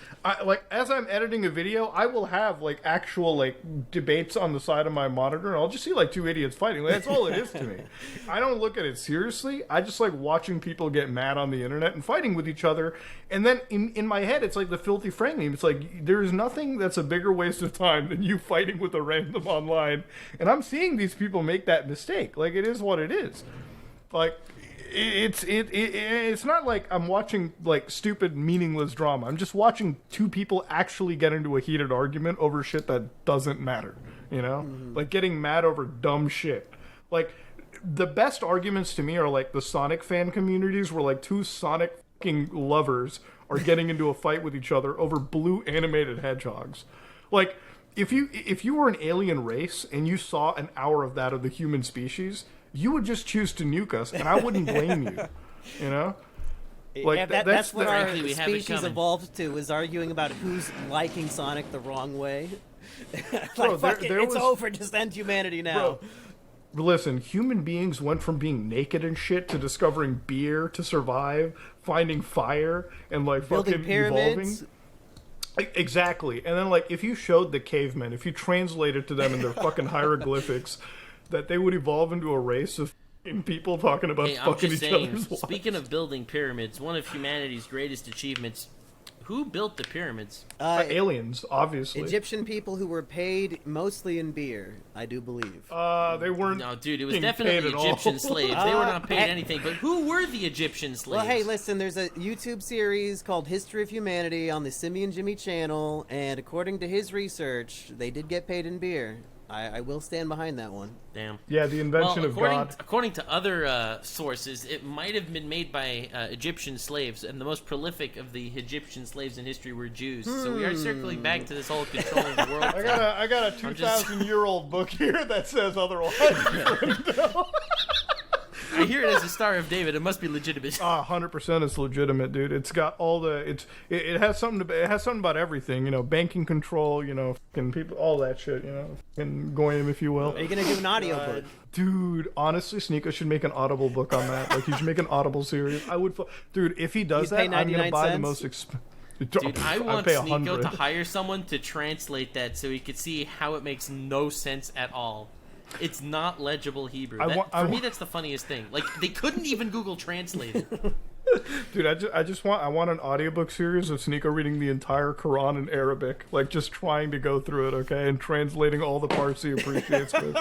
As I'm editing a video, I will have like actual like debates on the side of my monitor, and I'll just see like two idiots fighting. Like, that's all it is to me. I don't look at it seriously. I just like watching people get mad on the internet and fighting with each other. And then in my head, it's like the filthy framing. It's like there is nothing that's a bigger waste of time than you fighting with a random online. And I'm seeing these people make that mistake. Like, it is what it is. Like, it's not like I'm watching like stupid meaningless drama. I'm just watching two people actually get into a heated argument over shit that doesn't matter, you know? Like getting mad over dumb shit. Like the best arguments to me are like the Sonic fan communities where like two Sonic fucking lovers are getting into a fight with each other over blue animated hedgehogs. Like if you were an alien race and you saw an hour of that of the human species, you would just choose to nuke us, and I wouldn't blame you. You know, like Yeah, that's what the- our Frankly, we have it species coming. evolved to, is arguing about who's liking Sonic the wrong way. Like, Bro, fuck it, there it's was- over. Just end humanity now. Bro, listen, human beings went from being naked and shit to discovering beer to survive, finding fire, and like Building fucking pyramids. evolving. Exactly. And then like if you showed the cavemen, if you translated to them in their fucking hieroglyphics, that they would evolve into a race of fucking people talking about Hey, I'm fucking just each saying, other's wives. speaking of building pyramids, one of humanity's greatest achievements, who built the pyramids? Aliens, obviously. Egyptian people who were paid mostly in beer, I do believe. They weren't. No, dude, it was being definitely paid at all. Egyptian slaves. They were not paid hey- anything, but who were the Egyptian slaves? Well, hey, listen, there's a YouTube series called History of Humanity on the Simian Jimmy channel, and according to his research, they did get paid in beer. I will stand behind that one. Damn. Yeah, the invention Well, of God. according to other sources, it might have been made by Egyptian slaves, and the most prolific of the Egyptian slaves in history were Jews. So we are circling back to this whole controlling the world thing. I got a 2,000-year-old book here that says otherwise. I hear it as a Star of David. It must be legitimate. 100% it's legitimate, dude. It's got all the it has something about everything, you know, banking control, you know, fucking people, all that shit, you know, fucking goyim, if you will. Are you gonna do an audiobook? Dude, honestly, Sneeko should make an Audible book on that. Like, he should make an Audible series. I would, dude, if he does You'd pay that, I'm gonna 99 buy the cents? most expensive. Dude, I want pay Sneeko 100. to hire someone to translate that so he could see how it makes no sense at all. It's not legible Hebrew. I For me, that's the funniest thing. Like, they couldn't even Google Translate it. Dude, I want an audiobook series of Sneeko reading the entire Quran in Arabic, like just trying to go through it, okay, and translating all the parts he appreciates with.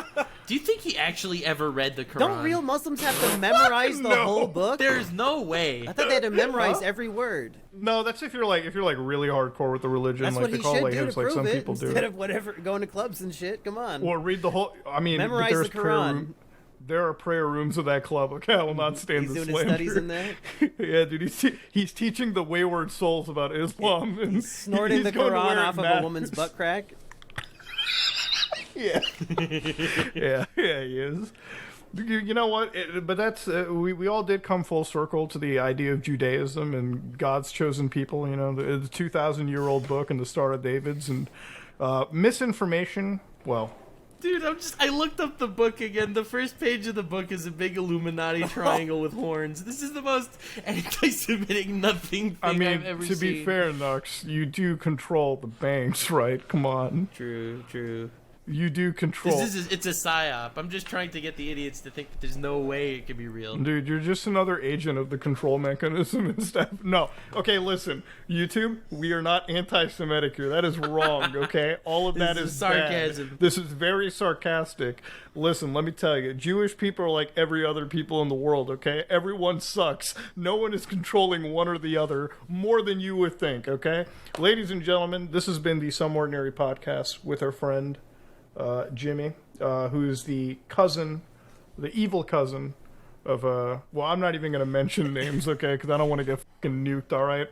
Do you think he actually ever read the Quran? Don't real Muslims have to memorize the whole book? There's no way. I thought they had to memorize every word. No, that's if you're like really hardcore with the religion, That's like what the he call should do layers, to like prove some it people do. instead of whatever going to clubs and shit. Come on. Or read the whole. I mean, Memorize there's the prayer Quran. room. There are prayer rooms of that club. Okay, I will not stand He's the doing his slander. studies in there. Yeah, dude, he's teaching the wayward souls about Islam. And Snorting he's the going to Quran wear off of masks. a woman's butt crack. Yeah, yeah, he is. You know what? But that's we all did come full circle to the idea of Judaism and God's chosen people. You know, the 2,000-year-old book and the Star of David's and misinformation. Well. Dude, I looked up the book again. The first page of the book is a big Illuminati triangle with horns. This is the most anti-Semitic nothing thing I've ever to seen. be fair, Nux, you do control the banks, right? Come on. True. You do control. It's a psyop. I'm just trying to get the idiots to think that there's no way it could be real. Dude, you're just another agent of the control mechanism and stuff. No. Okay, listen. YouTube, we are not anti-Semitic here. That is wrong, okay? All of that This is is sarcasm. bad. This is very sarcastic. Listen, let me tell you. Jewish people are like every other people in the world, okay? Everyone sucks. No one is controlling one or the other more than you would think, okay? Ladies and gentlemen, this has been the Some Ordinary Podcast with our friend, Jimmy, who's the evil cousin of well, I'm not even going to mention names, okay, because I don't want to get fucking nuked, all right,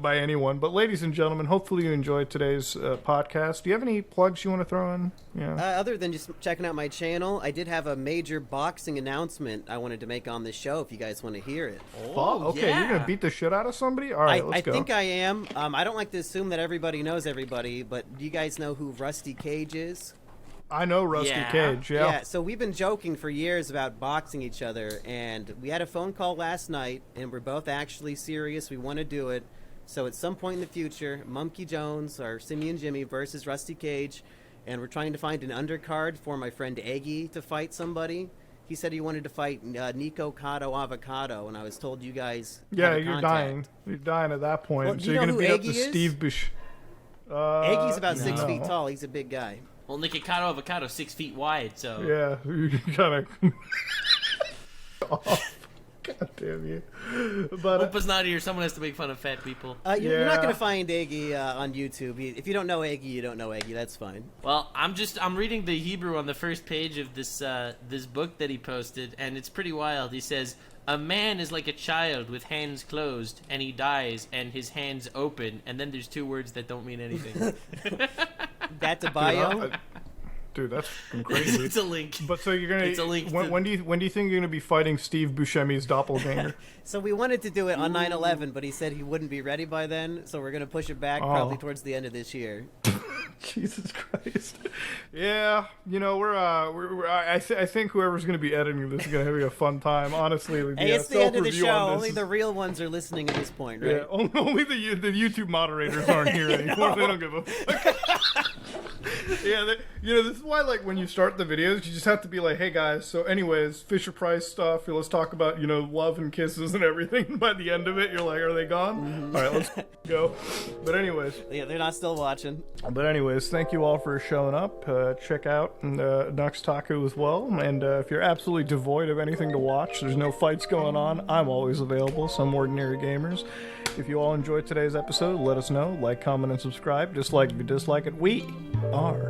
by anyone. But ladies and gentlemen, hopefully you enjoyed today's podcast. Do you have any plugs you want to throw in? Yeah. Other than just checking out my channel, I did have a major boxing announcement I wanted to make on this show if you guys want to hear it. Okay, yeah. you're going to beat the shit out of somebody? All right, I let's go. think I am. I don't like to assume that everybody knows everybody, but do you guys know who Rusty Cage is? I know Rusty Yeah. Cage, yeah. So we've been joking for years about boxing each other, and we had a phone call last night, and we're both actually serious. We want to do it. So at some point in the future, Mumkey Jones or Simian Jimmy versus Rusty Cage, and we're trying to find an undercard for my friend Edgy to fight somebody. He said he wanted to fight Nico Cotto Avocado, and I was told you guys Yeah, had a you're contact. dying. You're dying at that point. Well, do so you you're know going to who beat up Eggy the is? Steve Bush. Eggy's about 6 no. feet tall. He's a big guy. Well, Nikocado Avocado 6 feet wide, so Yeah, you kind of. Oh, God damn you! But Opa's not here. Someone has to make fun of fat people. You're not Yeah. going to find Eggy on YouTube. If you don't know Eggy, you don't know Eggy. That's fine. Well, I'm reading the Hebrew on the first page of this book that he posted, and it's pretty wild. He says, "A man is like a child with hands closed, and he dies, and his hands open." And then there's two words that don't mean anything. That's a bio. dude, that's fucking crazy. It's a link. But so you're gonna. It's a link to- when do you think you're gonna be fighting Steve Buscemi's doppelganger? So we wanted to do it on 9/11, but he said he wouldn't be ready by then. So we're going to push it back probably towards the end of this year. Jesus Christ. Yeah, you know I think whoever's going to be editing this is going to have a fun time. Honestly, Hey, it's the end of the self-review show. on this Only is- the real ones are listening at this point, right? Yeah, only the YouTube moderators aren't here anymore. They don't give a fuck. Yeah, this is why, like, when you start the videos, you just have to be like, hey, guys, so anyways, Fisher Price stuff, let's talk about, love and kisses and everything. By the end of it, you're like, are they gone? All right, let's go. But anyways, Yeah, they're not still watching. thank you all for showing up. Check out Nux Taku as well. And if you're absolutely devoid of anything to watch, there's no fights going on, I'm always available, Some Ordinary Gamers. If you all enjoyed today's episode, let us know. Like, comment, and subscribe. Dislike if you dislike it. We are